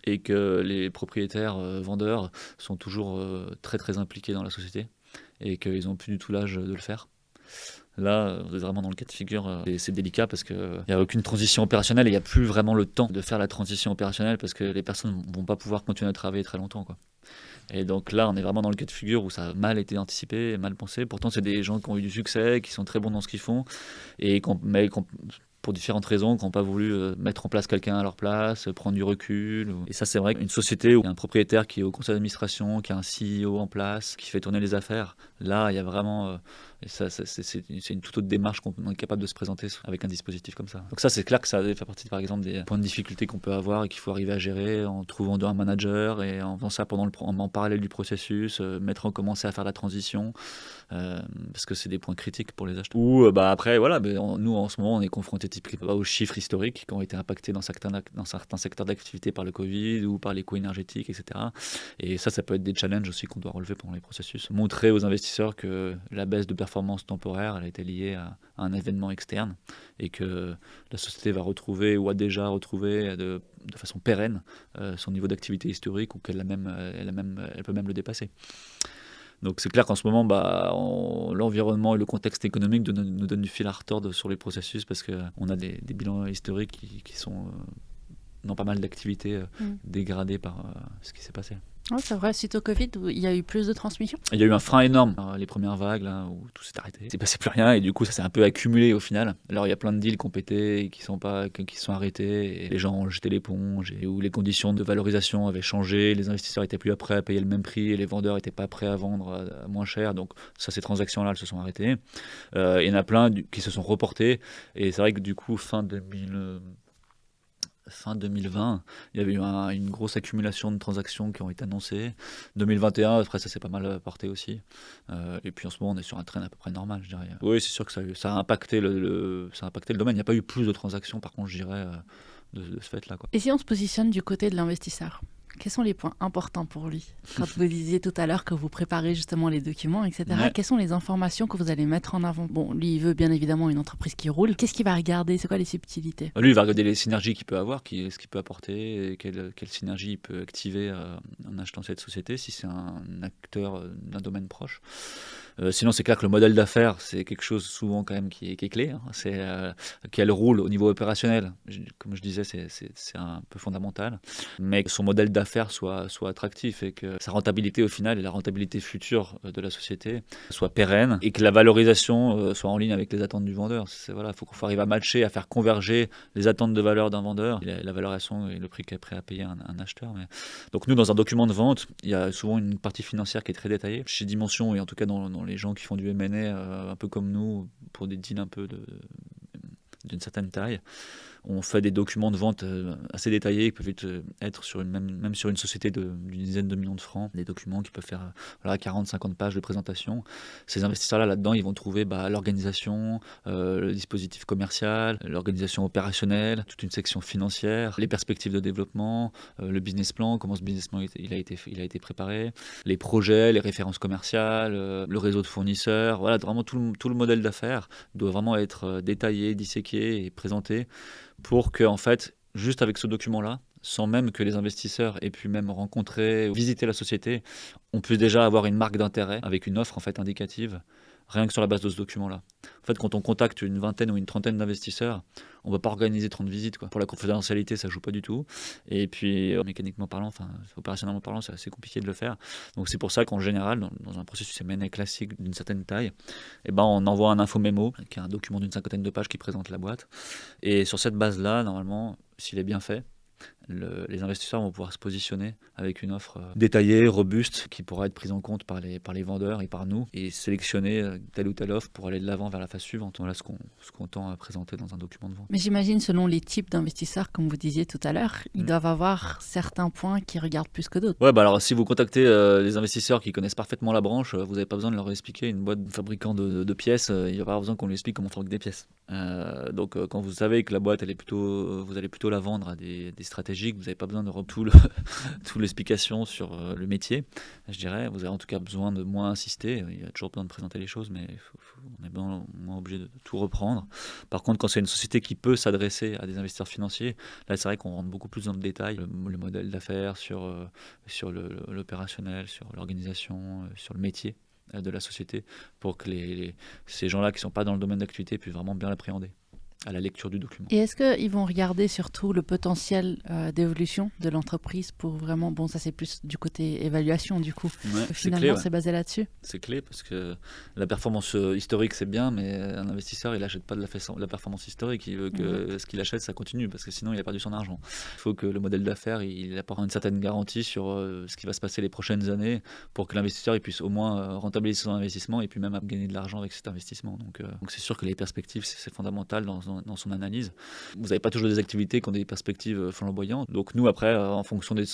et que les propriétaires vendeurs sont toujours très très impliqués dans la société et qu'ils n'ont plus du tout l'âge de le faire. Là, on est vraiment dans le cas de figure, et c'est délicat parce qu'il n'y a aucune transition opérationnelle et il n'y a plus vraiment le temps de faire la transition opérationnelle parce que les personnes ne vont pas pouvoir continuer à travailler très longtemps, quoi. Et donc là, on est vraiment dans le cas de figure où ça a mal été anticipé, mal pensé. Pourtant, c'est des gens qui ont eu du succès, qui sont très bons dans ce qu'ils font, et pour différentes raisons, qui n'ont pas voulu mettre en place quelqu'un à leur place, prendre du recul. Et ça, c'est vrai qu'une société où il y a un propriétaire qui est au conseil d'administration, qui a un CEO en place, qui fait tourner les affaires, là, il y a vraiment... c'est une toute autre démarche qu'on est capable de se présenter avec un dispositif comme ça. Donc ça, c'est clair que ça fait partie, par exemple, des points de difficulté qu'on peut avoir et qu'il faut arriver à gérer en trouvant un manager et en faisant ça en parallèle du processus, commencer à faire la transition, parce que c'est des points critiques pour les acheteurs. Ou après, voilà, nous, en ce moment, on est confrontés typiquement aux chiffres historiques qui ont été impactés dans certains secteurs d'activité par le Covid ou par les coûts énergétiques, etc. Et ça peut être des challenges aussi qu'on doit relever pendant les processus. Montrer aux investisseurs que la baisse de performance temporaire, elle a été liée à un événement externe et que la société va retrouver ou a déjà retrouvé de façon pérenne son niveau d'activité historique ou qu'elle peut même le dépasser. Donc c'est clair qu'en ce moment, l'environnement et le contexte économique nous donnent du fil à retordre sur les processus parce qu'on a des bilans historiques qui sont dans pas mal d'activités dégradées par ce qui s'est passé. Oh, c'est vrai, suite au Covid, il y a eu plus de transmission. Il y a eu un frein énorme, les premières vagues là, où tout s'est arrêté. Il s'est passé plus rien et du coup ça s'est un peu accumulé au final. Alors il y a plein de deals qui ont pété et qui sont arrêtés et les gens ont jeté l'éponge et où les conditions de valorisation avaient changé, les investisseurs étaient plus prêts à payer le même prix et les vendeurs n'étaient pas prêts à vendre à moins cher. Donc ces transactions-là, elles se sont arrêtées. Il y en a plein qui se sont reportées et c'est vrai que du coup fin 2020, il y avait eu une grosse accumulation de transactions qui ont été annoncées. 2021, après ça s'est pas mal porté aussi. Et puis en ce moment, on est sur un train à peu près normal, je dirais. Oui, c'est sûr que ça a impacté le domaine. Il n'y a pas eu plus de transactions, par contre, je dirais, de ce fait-là, quoi. Et si on se positionne du côté de l'investisseur ? Quels sont les points importants pour lui ? Quand vous disiez tout à l'heure que vous préparez justement les documents, etc., quelles sont les informations que vous allez mettre en avant ? Bon, lui, il veut bien évidemment une entreprise qui roule. Qu'est-ce qu'il va regarder ? C'est quoi les subtilités ? Lui, il va regarder les synergies qu'il peut avoir, ce qu'il peut apporter, et quelle synergie il peut activer en achetant cette société, si c'est un acteur d'un domaine proche. Sinon, c'est clair que le modèle d'affaires, c'est quelque chose souvent quand même qui est clé. Hein. C'est qu'elle roule au niveau opérationnel. Comme je disais, c'est un peu fondamental. Mais que son modèle d'affaires soit attractif et que sa rentabilité au final et la rentabilité future de la société soit pérenne et que la valorisation soit en ligne avec les attentes du vendeur. Il faut arriver à matcher, à faire converger les attentes de valeur d'un vendeur et la valorisation et le prix qu'est prêt à payer un acheteur. Donc nous, dans un document de vente, il y a souvent une partie financière qui est très détaillée. Chez Dimension et en tout cas dans les gens qui font du M&A un peu comme nous pour des deals un peu d'une certaine taille. On fait des documents de vente assez détaillés, qui peuvent être même sur une société d'une dizaine de millions de francs, des documents qui peuvent faire 40-50 pages de présentation. Ces investisseurs-là, là-dedans, ils vont trouver l'organisation, le dispositif commercial, l'organisation opérationnelle, toute une section financière, les perspectives de développement, le business plan, comment ce business plan il a été préparé, les projets, les références commerciales, le réseau de fournisseurs. Voilà, vraiment tout le modèle d'affaires doit vraiment être détaillé, disséqué et présenté pour que, en fait, juste avec ce document-là, sans même que les investisseurs aient pu même rencontrer ou visiter la société, on peut déjà avoir une marque d'intérêt avec une offre en fait indicative, rien que sur la base de ce document-là. En fait, quand on contacte une vingtaine ou une trentaine d'investisseurs, on ne va pas organiser 30 visites, quoi. Pour la confidentialité, ça ne joue pas du tout. Et puis, mécaniquement parlant, opérationnellement parlant, c'est assez compliqué de le faire. Donc, c'est pour ça qu'en général, dans un processus M&A classique d'une certaine taille, on envoie un info-mémo, qui est un document d'une 50aine de pages qui présente la boîte. Et sur cette base-là, normalement, s'il est bien fait, les investisseurs vont pouvoir se positionner avec une offre détaillée, robuste, qui pourra être prise en compte par les vendeurs et par nous, et sélectionner telle ou telle offre pour aller de l'avant vers la phase suivante. Voilà ce qu'on tend à présenter dans un document de vente. Mais j'imagine, selon les types d'investisseurs, comme vous disiez tout à l'heure, ils doivent avoir certains points qu'ils regardent plus que d'autres. Ouais, alors si vous contactez les investisseurs qui connaissent parfaitement la branche, vous n'avez pas besoin de leur expliquer une boîte fabricant de pièces, il n'y a pas besoin qu'on lui explique comment fabrique des pièces. Donc quand vous savez que la boîte, vous allez plutôt la vendre à des stratégiques, vous n'avez pas besoin de toute l'explication sur le métier, je dirais. Vous avez en tout cas besoin de moins insister. Il y a toujours besoin de présenter les choses, mais on est moins obligé de tout reprendre. Par contre, quand c'est une société qui peut s'adresser à des investisseurs financiers, là c'est vrai qu'on rentre beaucoup plus dans le détail, le modèle d'affaires, sur l'opérationnel, sur l'organisation, sur le métier de la société, pour que ces gens-là qui ne sont pas dans le domaine d'activité puissent vraiment bien l'appréhender à la lecture du document. Et est-ce qu'ils vont regarder surtout le potentiel d'évolution de l'entreprise pour vraiment, bon ça c'est plus du côté évaluation du coup, finalement c'est basé là-dessus? C'est clé parce que la performance historique c'est bien, mais un investisseur il n'achète pas de la performance historique, il veut que ce qu'il achète ça continue, parce que sinon il a perdu son argent. Il faut que le modèle d'affaires il apporte une certaine garantie sur ce qui va se passer les prochaines années pour que l'investisseur il puisse au moins rentabiliser son investissement et puis même gagner de l'argent avec cet investissement. Donc c'est sûr que les perspectives c'est fondamental dans son analyse. Vous n'avez pas toujours des activités qui ont des perspectives flamboyantes. Donc nous, après, en fonction des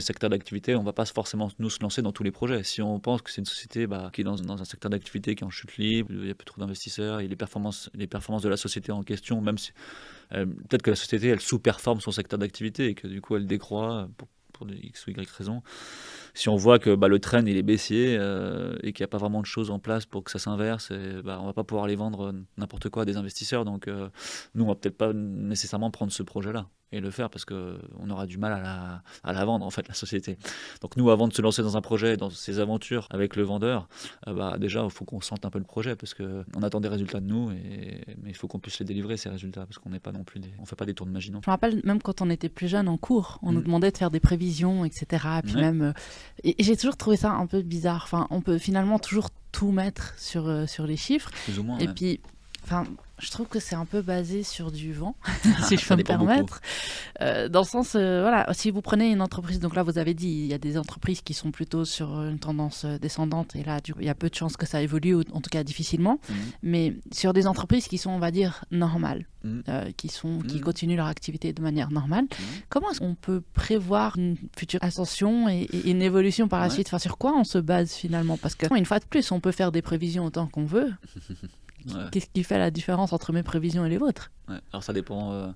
secteurs d'activité, on ne va pas forcément se lancer dans tous les projets. Si on pense que c'est une société qui est dans un secteur d'activité qui est en chute libre, il y a plus trop d'investisseurs, et les performances de la société en question, même si peut-être que la société, elle sous-performe son secteur d'activité et que du coup, elle décroît pour des X ou Y raisons. Si on voit que le trend il est baissier et qu'il n'y a pas vraiment de choses en place pour que ça s'inverse, on va pas pouvoir les vendre n'importe quoi à des investisseurs. Donc nous, on va peut-être pas nécessairement prendre ce projet-là et le faire parce qu'on aura du mal à la vendre en fait, la société. Donc nous, avant de se lancer dans un projet, dans ces aventures avec le vendeur, déjà il faut qu'on sente un peu le projet parce qu'on attend des résultats de nous, mais il faut qu'on puisse les délivrer ces résultats parce qu'on n'est pas non plus on fait pas des tours de magie. Non. Je me rappelle même quand on était plus jeune en cours, on nous demandait de faire des prévisions, etc. Puis même, et j'ai toujours trouvé ça un peu bizarre. Enfin, on peut finalement toujours tout mettre sur les chiffres. Plus ou moins. Et puis, je trouve que c'est un peu basé sur du vent, si je peux me permettre. Dans le sens, si vous prenez une entreprise, donc là vous avez dit, il y a des entreprises qui sont plutôt sur une tendance descendante, et là il y a peu de chances que ça évolue, ou en tout cas difficilement, mais sur des entreprises qui sont, on va dire, normales, qui continuent leur activité de manière normale, comment est-ce qu'on peut prévoir une future ascension et une évolution par la suite? Enfin, sur quoi on se base finalement? Parce que, une fois de plus, on peut faire des prévisions autant qu'on veut. Qu'est-ce qui fait la différence entre mes prévisions et les vôtres? Alors ça dépend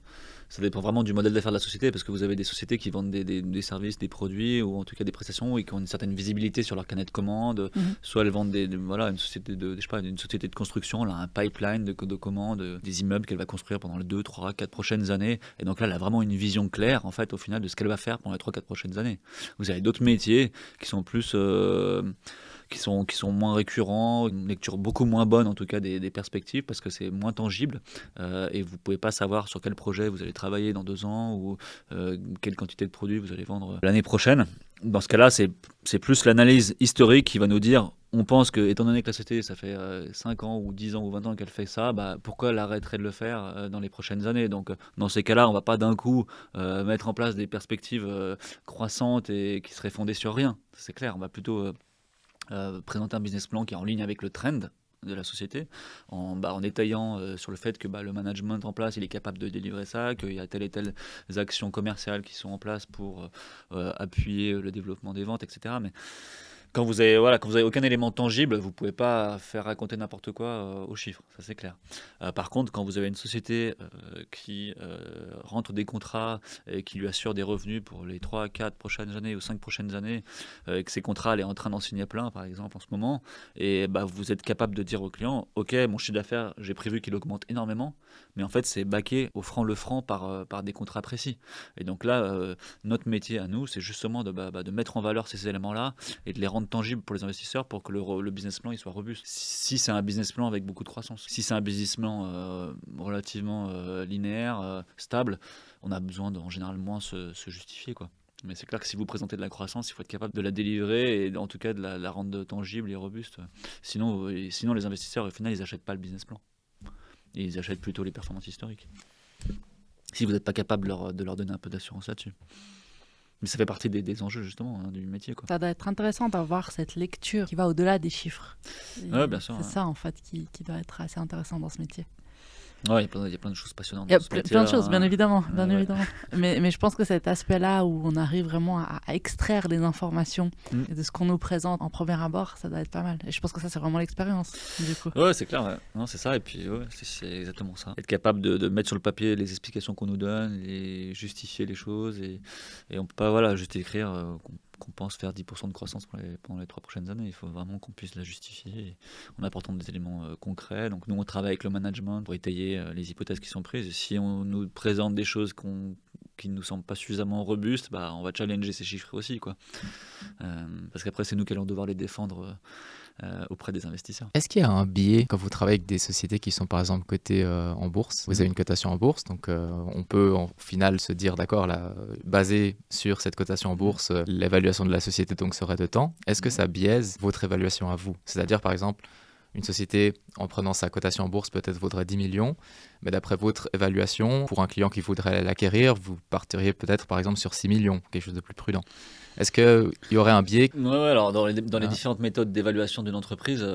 vraiment du modèle d'affaires de la société, parce que vous avez des sociétés qui vendent des services, des produits, ou en tout cas des prestations, et qui ont une certaine visibilité sur leur carnet de commande. Soit elles vendent une société de construction, elle a un pipeline de commandes, des immeubles qu'elle va construire pendant les 2, 3, 4 prochaines années. Et donc là, elle a vraiment une vision claire, en fait, au final, de ce qu'elle va faire pendant les 3, 4 prochaines années. Vous avez d'autres métiers qui sont plus... qui sont moins récurrents, une lecture beaucoup moins bonne en tout cas des perspectives, parce que c'est moins tangible et vous ne pouvez pas savoir sur quel projet vous allez travailler dans 2 ans ou quelle quantité de produits vous allez vendre l'année prochaine. Dans ce cas-là, c'est plus l'analyse historique qui va nous dire, on pense que, étant donné que la société, ça fait 5 ans ou 10 ans ou 20 ans qu'elle fait ça, pourquoi elle arrêterait de le faire dans les prochaines années? Donc, dans ces cas-là, on ne va pas d'un coup mettre en place des perspectives croissantes et qui seraient fondées sur rien. C'est clair, on va plutôt présenter un business plan qui est en ligne avec le trend de la société, en étayant sur le fait que le management en place, il est capable de délivrer ça, qu'il y a telle et telle actions commerciales qui sont en place pour appuyer le développement des ventes, etc. Mais quand vous avez aucun élément tangible, vous ne pouvez pas faire raconter n'importe quoi aux chiffres, ça c'est clair. Par contre, quand vous avez une société qui rentre des contrats et qui lui assure des revenus pour les 3, 4 prochaines années ou 5 prochaines années, et que ces contrats, elle est en train d'en signer plein, par exemple, en ce moment, et vous êtes capable de dire au client, ok, mon chiffre d'affaires, j'ai prévu qu'il augmente énormément, mais en fait, c'est backé au franc le franc par des contrats précis. Et donc là, notre métier à nous, c'est justement de mettre en valeur ces éléments-là et de les rendre tangible pour les investisseurs pour que le business plan il soit robuste. Si c'est un business plan avec beaucoup de croissance, si c'est un business plan relativement linéaire, stable, on a besoin en général moins se justifier, quoi. Mais c'est clair que si vous présentez de la croissance, il faut être capable de la délivrer et en tout cas de la rendre tangible et robuste. Sinon les investisseurs, au final, ils n'achètent pas le business plan. Et ils achètent plutôt les performances historiques. Si vous n'êtes pas capable de leur donner un peu d'assurance là-dessus. Mais ça fait partie des enjeux justement du métier, quoi. Ça doit être intéressant d'avoir cette lecture qui va au-delà des chiffres. Ouais, bien sûr. C'est ça en fait qui doit être assez intéressant dans ce métier. Ouais, il y a plein de choses passionnantes. Il y a plein de choses, bien évidemment. Évidemment. Mais je pense que cet aspect-là où on arrive vraiment à extraire les informations de ce qu'on nous présente en premier abord, ça doit être pas mal. Et je pense que ça, c'est vraiment l'expérience, du coup. Ouais, c'est clair. Ouais. Non, c'est ça. Et puis, c'est exactement ça. Être capable de mettre sur le papier les explications qu'on nous donne et justifier les choses. Et on peut pas juste écrire qu'on pense faire 10% de croissance pendant les 3 prochaines années. Il faut vraiment qu'on puisse la justifier en apportant des éléments concrets. Donc nous, on travaille avec le management pour étayer les hypothèses qui sont prises. Et si on nous présente des choses qui ne nous semblent pas suffisamment robustes, on va challenger ces chiffres aussi, quoi. Parce qu'après, c'est nous qui allons devoir les défendre auprès des investisseurs. Est-ce qu'il y a un biais quand vous travaillez avec des sociétés qui sont par exemple cotées en bourse? Vous avez une cotation en bourse, donc on peut au final se dire d'accord, là, basé sur cette cotation en bourse, l'évaluation de la société donc serait de temps. Est-ce que ça biaise votre évaluation à vous? C'est-à-dire par exemple, une société, en prenant sa cotation en bourse, peut-être vaudrait 10 millions, mais d'après votre évaluation, pour un client qui voudrait l'acquérir, vous partiriez peut-être par exemple sur 6 millions, quelque chose de plus prudent. Est-ce qu'il y aurait un biais? Ouais, alors dans les différentes méthodes d'évaluation d'une entreprise,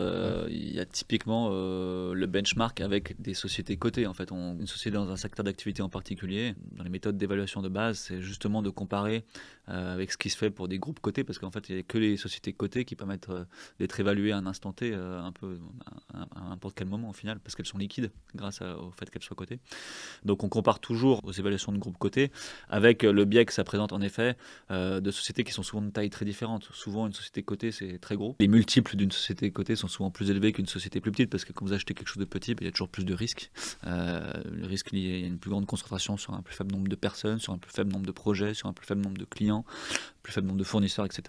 il y a typiquement le benchmark avec des sociétés cotées. En fait, une société dans un secteur d'activité en particulier, dans les méthodes d'évaluation de base, c'est justement de comparer avec ce qui se fait pour des groupes cotés, parce qu'en fait, il n'y a que les sociétés cotées qui permettent d'être évaluées à un instant T, un peu à n'importe quel moment au final, parce qu'elles sont liquides grâce au fait qu'elles soient cotées. Donc on compare toujours aux évaluations de groupes cotés avec le biais que ça présente en effet de sociétés qui sont souvent de taille très différente. Souvent, une société cotée, c'est très gros. Les multiples d'une société cotée sont souvent plus élevés qu'une société plus petite, parce que quand vous achetez quelque chose de petit, il y a toujours plus de risques. Le risque lié, il y a une plus grande concentration sur un plus faible nombre de personnes, sur un plus faible nombre de projets, sur un plus faible nombre de clients, plus faible nombre de fournisseurs, etc.,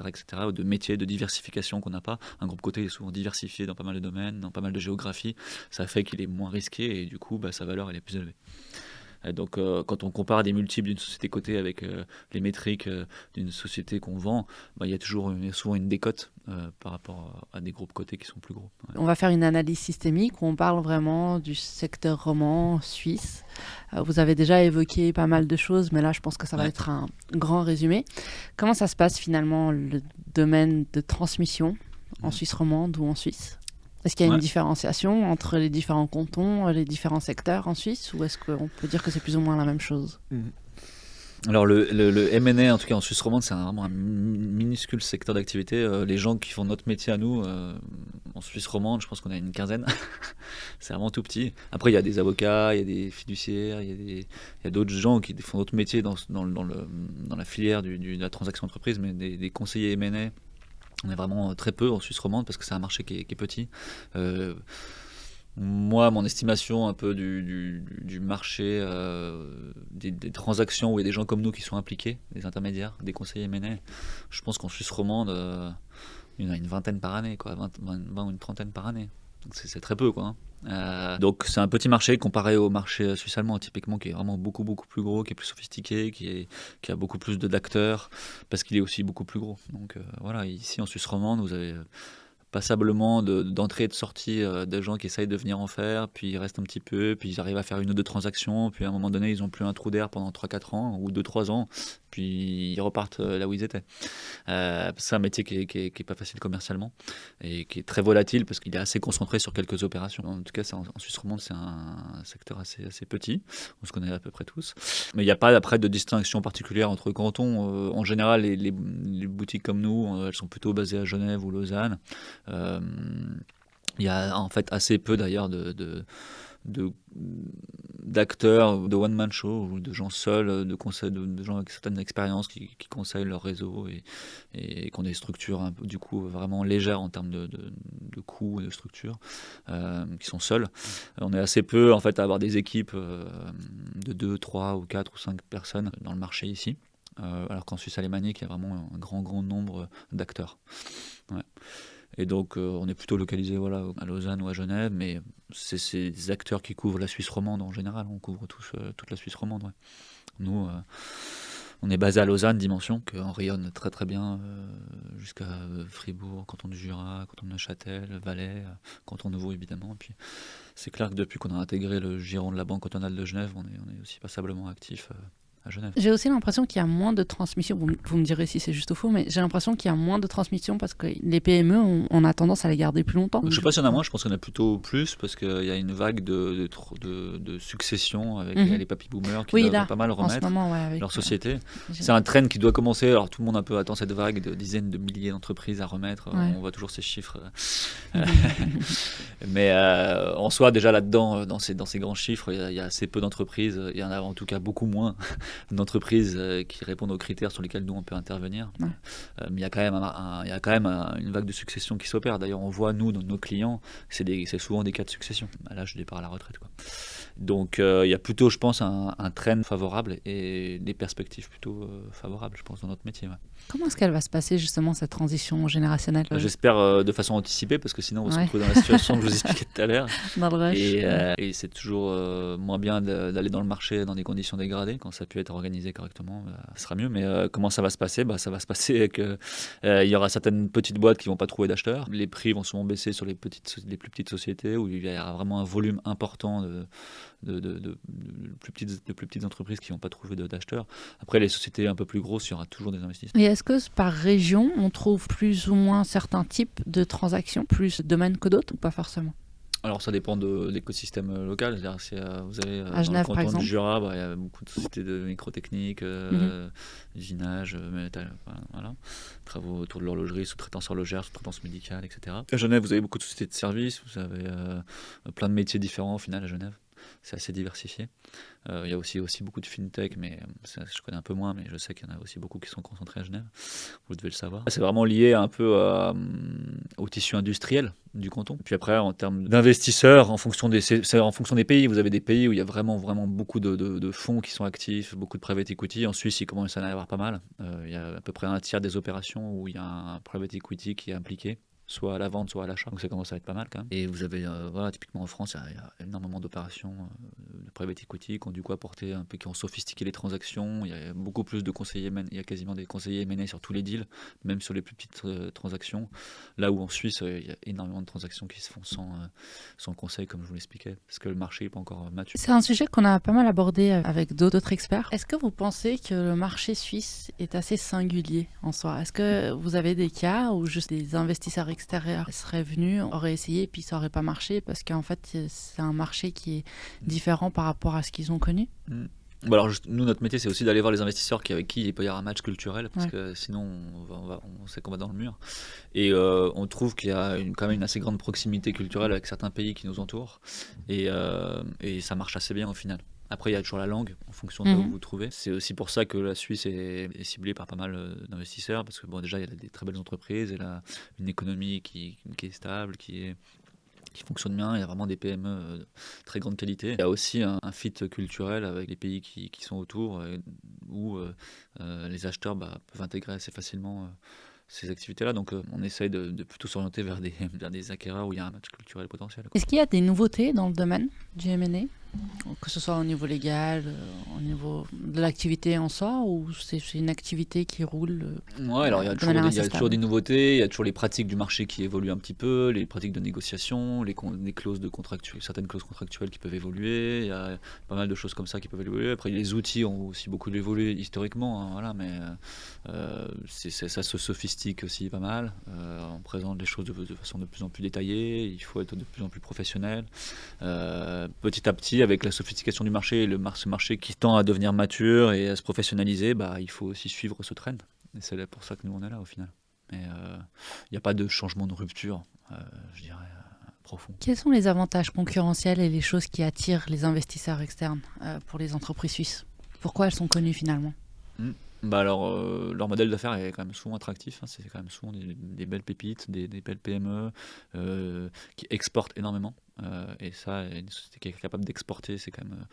ou de métiers, de diversification qu'on n'a pas. Un groupe coté est souvent diversifié dans pas mal de domaines, dans pas mal de géographies. Ça fait qu'il est moins risqué et du coup, sa valeur, elle est plus élevée. Donc, quand on compare des multiples d'une société cotée avec les métriques d'une société qu'on vend, il y a souvent une décote par rapport à des groupes cotés qui sont plus gros. Ouais. On va faire une analyse systémique où on parle vraiment du secteur roman suisse. Vous avez déjà évoqué pas mal de choses, mais là, je pense que ça va être un grand résumé. Comment ça se passe finalement le domaine de transmission en Suisse romande ou en Suisse ? Est-ce qu'il y a une différenciation entre les différents cantons, les différents secteurs en Suisse, ou est-ce qu'on peut dire que c'est plus ou moins la même chose ? Alors le M&A, en tout cas en Suisse romande, c'est vraiment un minuscule secteur d'activité. Les gens qui font notre métier à nous, en Suisse romande, je pense qu'on a une quinzaine. C'est vraiment tout petit. Après, il y a des avocats, il y a des fiduciaires, il y a d'autres gens qui font notre métier dans la filière de la transaction entreprise, mais des conseillers M&A, on est vraiment très peu en Suisse romande parce que c'est un marché qui est petit. Moi, mon estimation un peu du marché des transactions où il y a des gens comme nous qui sont impliqués, des intermédiaires, des conseillers M&A, je pense qu'en Suisse romande, il y en a une vingtaine par année, quoi, 20 ou une trentaine par année. Donc c'est très peu, quoi. Donc c'est un petit marché comparé au marché suisse-allemand typiquement, qui est vraiment beaucoup plus gros, qui est plus sophistiqué, qui a beaucoup plus d'acteurs, parce qu'il est aussi beaucoup plus gros. Donc voilà, ici en Suisse romande, vous avez passablement d'entrée et de sortie des gens qui essayent de venir en faire, puis ils restent un petit peu, puis ils arrivent à faire une ou deux transactions, puis à un moment donné ils n'ont plus un trou d'air pendant 3-4 ans ou 2-3 ans, puis ils repartent là où ils étaient. C'est un métier qui est pas facile commercialement et qui est très volatile parce qu'il est assez concentré sur quelques opérations. En tout cas, en Suisse romande, c'est un secteur assez petit. On se connaît à peu près tous. Mais il n'y a pas après de distinction particulière entre cantons. En général, les boutiques comme nous, elles sont plutôt basées à Genève ou Lausanne. Il y a en fait assez peu d'ailleurs d'acteurs, de one-man show, ou de gens seuls, de gens avec certaines expériences qui conseillent leur réseau et qui ont des structures du coup vraiment légères en termes de coûts et de structures, qui sont seuls. On est assez peu en fait à avoir des équipes de 2, 3 ou 4 ou 5 personnes dans le marché ici. Alors qu'en Suisse alémanique, il y a vraiment un grand nombre d'acteurs. Ouais. Et donc, on est plutôt localisé à Lausanne ou à Genève, mais c'est des acteurs qui couvrent la Suisse romande en général. On couvre toute la Suisse romande. Ouais. Nous, on est basé à Lausanne, dimension, qu'on rayonne très très bien jusqu'à Fribourg, canton du Jura, canton de Neuchâtel, Valais, canton de Vaud évidemment. Et puis, c'est clair que depuis qu'on a intégré le giron de la Banque cantonale de Genève, on est aussi passablement actif à Genève. J'ai aussi l'impression qu'il y a moins de transmission, vous me direz si c'est juste ou faux, mais j'ai l'impression qu'il y a moins de transmission parce que les PME, on a tendance à les garder plus longtemps. Je ne sais pas s'il y en a moins, je pense qu'il y en a plutôt plus parce qu'il y a une vague de succession avec les papy boomers qui doivent pas mal remettre leur société. C'est un trend qui doit commencer, alors tout le monde un peu attend cette vague de dizaines de milliers d'entreprises à remettre, on voit toujours ces chiffres. Mais en soi, déjà là-dedans, dans ces grands chiffres, il y a assez peu d'entreprises, il y en a en tout cas beaucoup moins d'entreprises qui répondent aux critères sur lesquels nous on peut intervenir. Mais il y a quand même une vague de succession qui s'opère. D'ailleurs, on voit nous dans nos clients, c'est souvent des cas de succession à l'âge du départ à la retraite, quoi. Donc il y a plutôt, je pense, un trend favorable et des perspectives plutôt favorables, je pense, dans notre métier. Ouais. Comment est-ce qu'elle va se passer justement cette transition générationnelle? J'espère de façon anticipée parce que sinon on va se retrouver dans la situation que je vous expliquais tout à l'heure. Et c'est toujours moins bien d'aller dans le marché dans des conditions dégradées. Quand ça peut être organisé correctement, ce sera mieux. Mais comment ça va se passer? Ça va se passer que il y aura certaines petites boîtes qui vont pas trouver d'acheteurs. Les prix vont souvent baisser sur les plus petites sociétés où il y aura vraiment un volume important de plus petites entreprises qui vont pas trouver d'acheteurs. Après, les sociétés un peu plus grosses, il y aura toujours des investissements. Et est-ce que par région, on trouve plus ou moins certains types de transactions, plus de domaines que d'autres ou pas forcément? Alors ça dépend de l'écosystème local. C'est-à-dire, si vous allez à Genève, dans le canton du Jura, il y a beaucoup de sociétés de microtechnique, usinage, métal, voilà, travaux autour de l'horlogerie, sous-traitance horlogère, sous-traitance médicale, etc. À Genève, vous avez beaucoup de sociétés de services, vous avez plein de métiers différents au final à Genève. C'est assez diversifié. Il y a aussi beaucoup de fintech, mais ça, je connais un peu moins, mais je sais qu'il y en a aussi beaucoup qui sont concentrés à Genève. Vous devez le savoir. C'est vraiment lié un peu au tissu industriel du canton. Puis après, en termes d'investisseurs, en fonction des pays, vous avez des pays où il y a vraiment beaucoup de fonds qui sont actifs, beaucoup de private equity. En Suisse, il commence à y en avoir pas mal. Il y a à peu près un tiers des opérations où il y a un private equity qui est impliqué, soit à la vente, soit à l'achat. Donc ça commence à être pas mal quand même. Et vous avez, typiquement en France, il y a énormément d'opérations de private equity qui ont du coup apporté un peu, qui ont sophistiqué les transactions. Il y a beaucoup plus de conseillers, il y a quasiment des conseillers M&A sur tous les deals, même sur les plus petites transactions. Là où en Suisse, il y a énormément de transactions qui se font sans conseil, comme je vous l'expliquais, parce que le marché n'est pas encore mature. C'est un sujet qu'on a pas mal abordé avec d'autres experts. Est-ce que vous pensez que le marché suisse est assez singulier en soi? Est-ce que vous avez des cas où juste des investisseurs extérieurs seraient venus, auraient essayé, puis ça n'aurait pas marché parce qu'en fait, c'est un marché qui est différent par rapport à ce qu'ils ont connu? Bon alors, nous, notre métier, c'est aussi d'aller voir les investisseurs avec qui il peut y avoir un match culturel, parce que sinon, on sait qu'on va dans le mur. Et on trouve qu'il y a quand même une assez grande proximité culturelle avec certains pays qui nous entourent. Et ça marche assez bien au final. Après, il y a toujours la langue, en fonction de là où vous vous trouvez. C'est aussi pour ça que la Suisse est ciblée par pas mal d'investisseurs, parce que déjà, il y a des très belles entreprises, elle a une économie qui est stable, qui fonctionne bien. Il y a vraiment des PME de très grande qualité. Il y a aussi un fit culturel avec les pays qui sont autour, où les acheteurs peuvent intégrer assez facilement ces activités-là. Donc on essaye de plutôt s'orienter vers des acquéreurs où il y a un match culturel potentiel. Est-ce qu'il y a des nouveautés dans le domaine du M&A Que ce soit au niveau légal, au niveau de l'activité en soi, ou c'est une activité qui roule Ouais, alors il y a toujours des nouveautés, il y a toujours les pratiques du marché qui évoluent un petit peu, les pratiques de négociation, les clauses certaines clauses contractuelles qui peuvent évoluer, il y a pas mal de choses comme ça qui peuvent évoluer. Après, les outils ont aussi beaucoup évolué historiquement, hein, voilà, mais ça se sophistique aussi pas mal. On présente les choses de façon de plus en plus détaillée, il faut être de plus en plus professionnel. Petit à petit, avec la sophistication du marché et ce marché qui tend à devenir mature et à se professionnaliser, il faut aussi suivre ce trend. Et c'est pour ça que nous on est là au final. Mais il n'y a pas de changement de rupture, je dirais, profond. Quels sont les avantages concurrentiels et les choses qui attirent les investisseurs externes pour les entreprises suisses? Pourquoi elles sont connues finalement? Alors, leur modèle d'affaires est quand même souvent attractif, hein. C'est quand même souvent des belles pépites, des belles PME qui exportent énormément. Et ça, une société qui est capable d'exporter, c'est quand même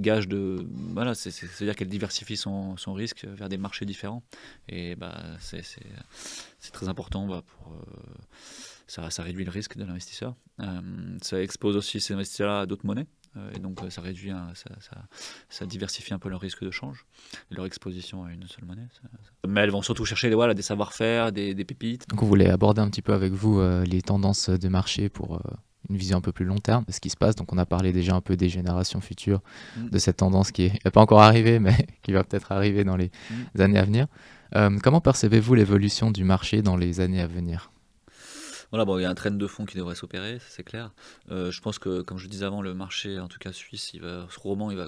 gage de. Voilà, c'est-à-dire qu'elle diversifie son risque vers des marchés différents. Et c'est très important pour. Ça réduit le risque de l'investisseur. Ça expose aussi ces investisseurs à d'autres monnaies. Et donc ça réduit, ça diversifie un peu leur risque de change et leur exposition à une seule monnaie. Mais elles vont surtout chercher des savoir-faire, des pépites. Donc on voulait aborder un petit peu avec vous les tendances de marché pour une vision un peu plus long terme de ce qui se passe. Donc on a parlé déjà un peu des générations futures, de cette tendance qui n'est pas encore arrivée, mais qui va peut-être arriver dans les années à venir. Comment percevez-vous l'évolution du marché dans les années à venir ? Voilà, il y a un trend de fond qui devrait s'opérer, ça, c'est clair. Je pense que, comme je disais avant, le marché, en tout cas suisse, il va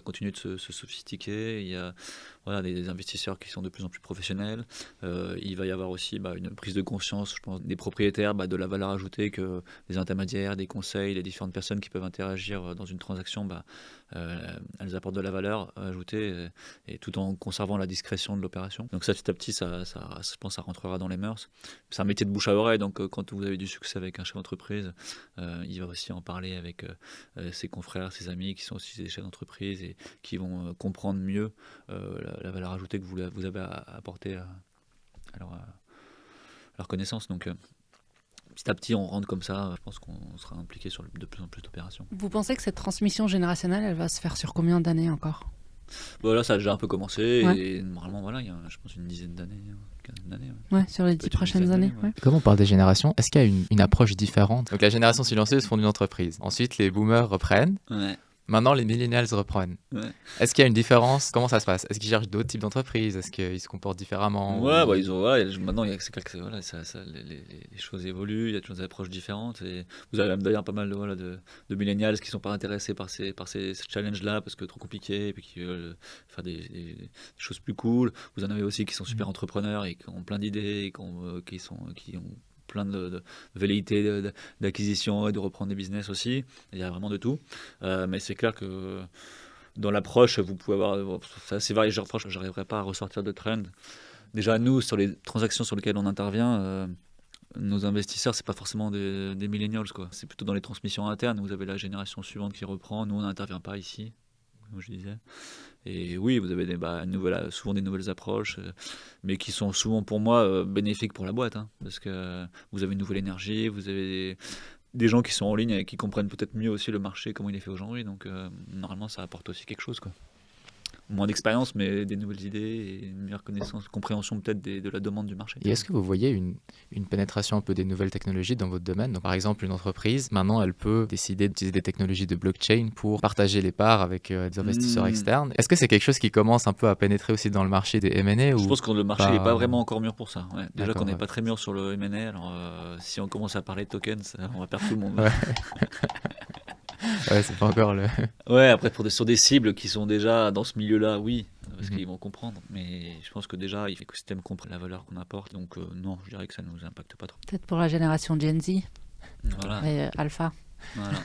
continuer de se sophistiquer. Il y a des investisseurs qui sont de plus en plus professionnels. Il va y avoir aussi une prise de conscience, je pense, des propriétaires de la valeur ajoutée que les intermédiaires, des conseils, les différentes personnes qui peuvent interagir dans une transaction, elles apportent de la valeur ajoutée et tout en conservant la discrétion de l'opération. Donc ça, petit à petit, je pense, ça rentrera dans les mœurs. C'est un métier de bouche à oreille, donc quand vous avez du succès avec un chef d'entreprise, il va aussi en parler avec ses confrères, ses amis qui sont aussi des chefs d'entreprise et qui vont comprendre mieux la valeur ajoutée que vous avez à apporter à leur connaissance. Donc petit à petit, on rentre comme ça. Je pense qu'on sera impliqué sur de plus en plus d'opérations. Vous pensez que cette transmission générationnelle, elle va se faire sur combien d'années encore ? Là, ça a déjà un peu commencé. Et normalement, il y a, je pense, une dizaine d'années, une quinzaine d'années. Ouais, sur les 10 prochaines années. Ouais. Comme on parle des générations, est-ce qu'il y a une approche différente ? Donc la génération silencieuse fonde une entreprise. Ensuite, les boomers reprennent. Ouais. Maintenant, les millennials reprennent. Ouais. Est-ce qu'il y a une différence ? Comment ça se passe ? Est-ce qu'ils cherchent d'autres types d'entreprises ? Est-ce qu'ils se comportent différemment ? Maintenant, c'est clair que les choses évoluent, il y a toujours des approches différentes. Et vous avez d'ailleurs pas mal de millennials qui ne sont pas intéressés par ces challenges-là parce que trop compliqués et puis qui veulent faire des choses plus cool. Vous en avez aussi qui sont super entrepreneurs et qui ont plein d'idées et qui ont plein de velléités d'acquisition et de reprendre des business aussi. Il y a vraiment de tout. Mais c'est clair que dans l'approche, vous pouvez avoir... C'est assez varié. Je n'arriverai pas à ressortir de trend. Déjà, nous, sur les transactions sur lesquelles on intervient, nos investisseurs, c'est pas forcément des millennials, quoi. C'est plutôt dans les transmissions internes. Vous avez la génération suivante qui reprend. Nous, on n'intervient pas ici, comme je disais. Et oui, vous avez souvent des nouvelles approches, mais qui sont souvent pour moi bénéfiques pour la boîte, hein, parce que vous avez une nouvelle énergie, vous avez des gens qui sont en ligne et qui comprennent peut-être mieux aussi le marché, comment il est fait aujourd'hui, donc normalement ça apporte aussi quelque chose, quoi. Moins d'expérience, mais des nouvelles idées et une meilleure connaissance, compréhension peut-être de la demande du marché. Et est-ce que vous voyez une pénétration un peu des nouvelles technologies dans votre domaine ? Donc, par exemple, une entreprise, maintenant, elle peut décider d'utiliser des technologies de blockchain pour partager les parts avec des investisseurs externes. Est-ce que c'est quelque chose qui commence un peu à pénétrer aussi dans le marché des M&A ? Je pense que le marché n'est pas vraiment encore mûr pour ça. Ouais. Déjà qu'on n'est pas très mûr sur le M&A, alors si on commence à parler de tokens, on va perdre tout le monde. Ouais. Ouais, c'est pas encore le... Ouais, après, sur des cibles qui sont déjà dans ce milieu-là, oui, parce qu'ils vont comprendre. Mais je pense que déjà, il faut que l'écosystème comprenne la valeur qu'on apporte. Donc, non, je dirais que ça ne nous impacte pas trop. Peut-être pour la génération Gen Z et Alpha. Voilà.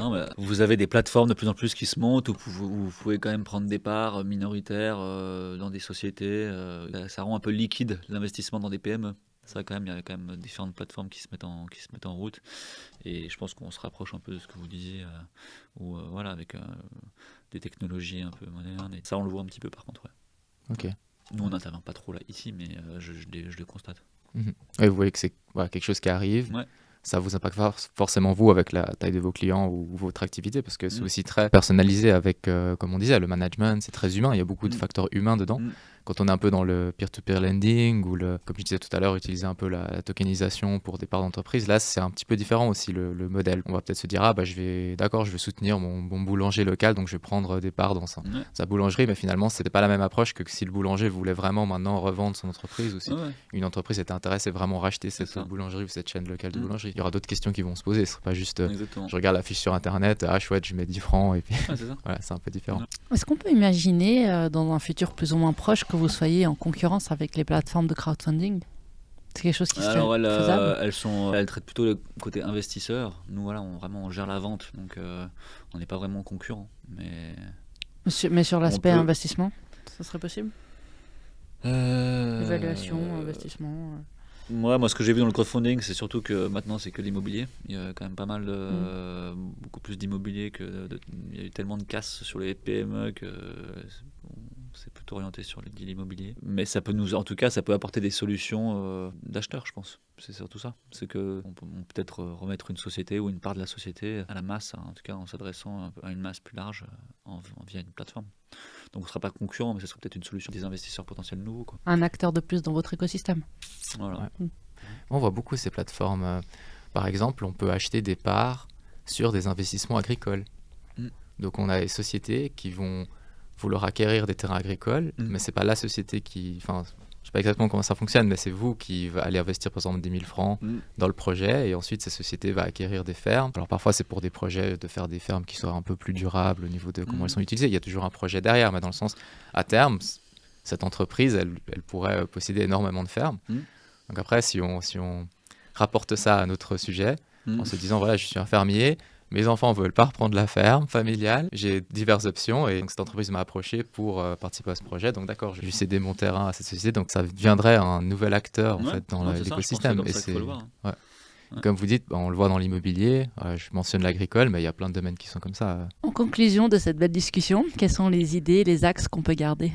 Non, mais vous avez des plateformes de plus en plus qui se montent où vous pouvez quand même prendre des parts minoritaires dans des sociétés. Ça rend un peu liquide l'investissement dans des PME. Ça, il y a quand même différentes plateformes qui se mettent en route. Et je pense qu'on se rapproche un peu de ce que vous disiez, avec des technologies un peu modernes. Et ça, on le voit un petit peu par contre. Ouais. Ok. Nous, on n'intervient pas trop là ici, mais je le constate. Et vous voyez que c'est quelque chose qui arrive. Ouais. ça vous impacte pas forcément vous avec la taille de vos clients ou votre activité, parce que c'est aussi très personnalisé avec, comme on disait, le management, c'est très humain, il y a beaucoup de facteurs humains dedans. Quand on est un peu dans le peer-to-peer lending ou comme je disais tout à l'heure, utiliser un peu la tokenisation pour des parts d'entreprise, là c'est un petit peu différent aussi le modèle. On va peut-être se dire je vais soutenir mon boulanger local, donc je vais prendre des parts dans sa boulangerie, mais finalement c'était pas la même approche que si le boulanger voulait vraiment maintenant revendre son entreprise ou si une entreprise était intéressée vraiment racheter cette boulangerie ou cette chaîne locale de boulangerie. Il y aura d'autres questions qui vont se poser, ce serait pas juste je regarde la fiche sur internet, chouette, je mets 10 francs et puis voilà, c'est un peu différent. Est-ce qu'on peut imaginer dans un futur plus ou moins proche que vous soyez en concurrence avec les plateformes de crowdfunding? C'est quelque chose qui serait faisable? Elles traitent plutôt le côté investisseur. Nous, voilà, on gère la vente, donc on n'est pas vraiment concurrents. Mais sur l'aspect investissement, ça serait possible? Évaluation, investissement. Moi, ce que j'ai vu dans le crowdfunding, c'est surtout que maintenant, c'est que l'immobilier. Il y a quand même pas mal beaucoup plus d'immobilier il y a eu tellement de casse sur les PME que c'est plutôt orienté sur l'immobilier. Mais ça peut en tout cas, ça peut apporter des solutions d'acheteurs, je pense. C'est surtout ça. C'est qu'on peut peut-être remettre une société ou une part de la société à la masse, en tout cas en s'adressant à une masse plus large via une plateforme. Donc on ne sera pas concurrent, mais ce serait peut-être une solution des investisseurs potentiels nouveaux, quoi. Un acteur de plus dans votre écosystème. Voilà. Ouais. On voit beaucoup ces plateformes. Par exemple, on peut acheter des parts sur des investissements agricoles. Donc on a des sociétés qui vont vouloir acquérir des terrains agricoles, mais c'est pas la société qui... Enfin, je sais pas exactement comment ça fonctionne, mais c'est vous qui allez investir par exemple 10 000 francs dans le projet, et ensuite cette société va acquérir des fermes. Alors parfois c'est pour des projets de faire des fermes qui soient un peu plus durables au niveau de comment elles sont utilisées. Il y a toujours un projet derrière, mais dans le sens, à terme, cette entreprise, elle pourrait posséder énormément de fermes. Donc après, si on rapporte ça à notre sujet, en se disant, voilà, je suis un fermier, mes enfants ne veulent pas reprendre la ferme familiale, j'ai diverses options, et donc cette entreprise m'a approché pour participer à ce projet. Donc d'accord, je vais céder mon terrain à cette société, donc ça deviendrait un nouvel acteur en fait, dans l'écosystème. Et c'est comme vous dites, on le voit dans l'immobilier, je mentionne l'agricole, mais il y a plein de domaines qui sont comme ça. En conclusion de cette belle discussion, quelles sont les idées, les axes qu'on peut garder?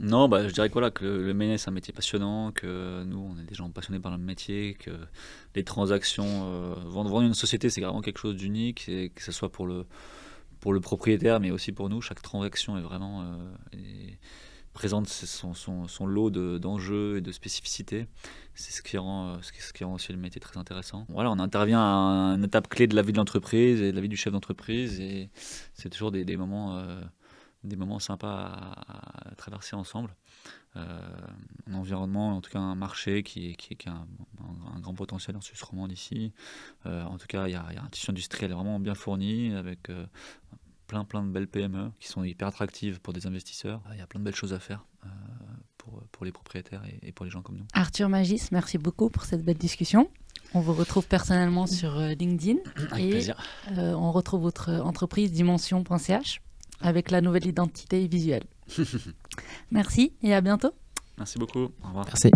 Non, je dirais que le MENA c'est un métier passionnant, que nous on est des gens passionnés par le métier, que les transactions, vendre une société c'est vraiment quelque chose d'unique, et que ce soit pour le propriétaire mais aussi pour nous, chaque transaction est vraiment présente son lot d'enjeux et de spécificités. C'est ce qui rend aussi le métier très intéressant. Voilà, on intervient à une étape clé de la vie de l'entreprise et de la vie du chef d'entreprise, et c'est toujours des moments sympas à traverser ensemble. Un environnement, en tout cas un marché qui a un grand potentiel en Suisse romande ici. En tout cas, il y a un tissu industriel vraiment bien fourni, avec plein de belles PME qui sont hyper attractives pour des investisseurs. Il y a plein de belles choses à faire pour les propriétaires et pour les gens comme nous. Arthur Magis, merci beaucoup pour cette belle discussion. On vous retrouve personnellement sur LinkedIn. Avec plaisir. On retrouve votre entreprise dimension.ch avec la nouvelle identité visuelle. Merci et à bientôt. Merci beaucoup. Au revoir. Merci.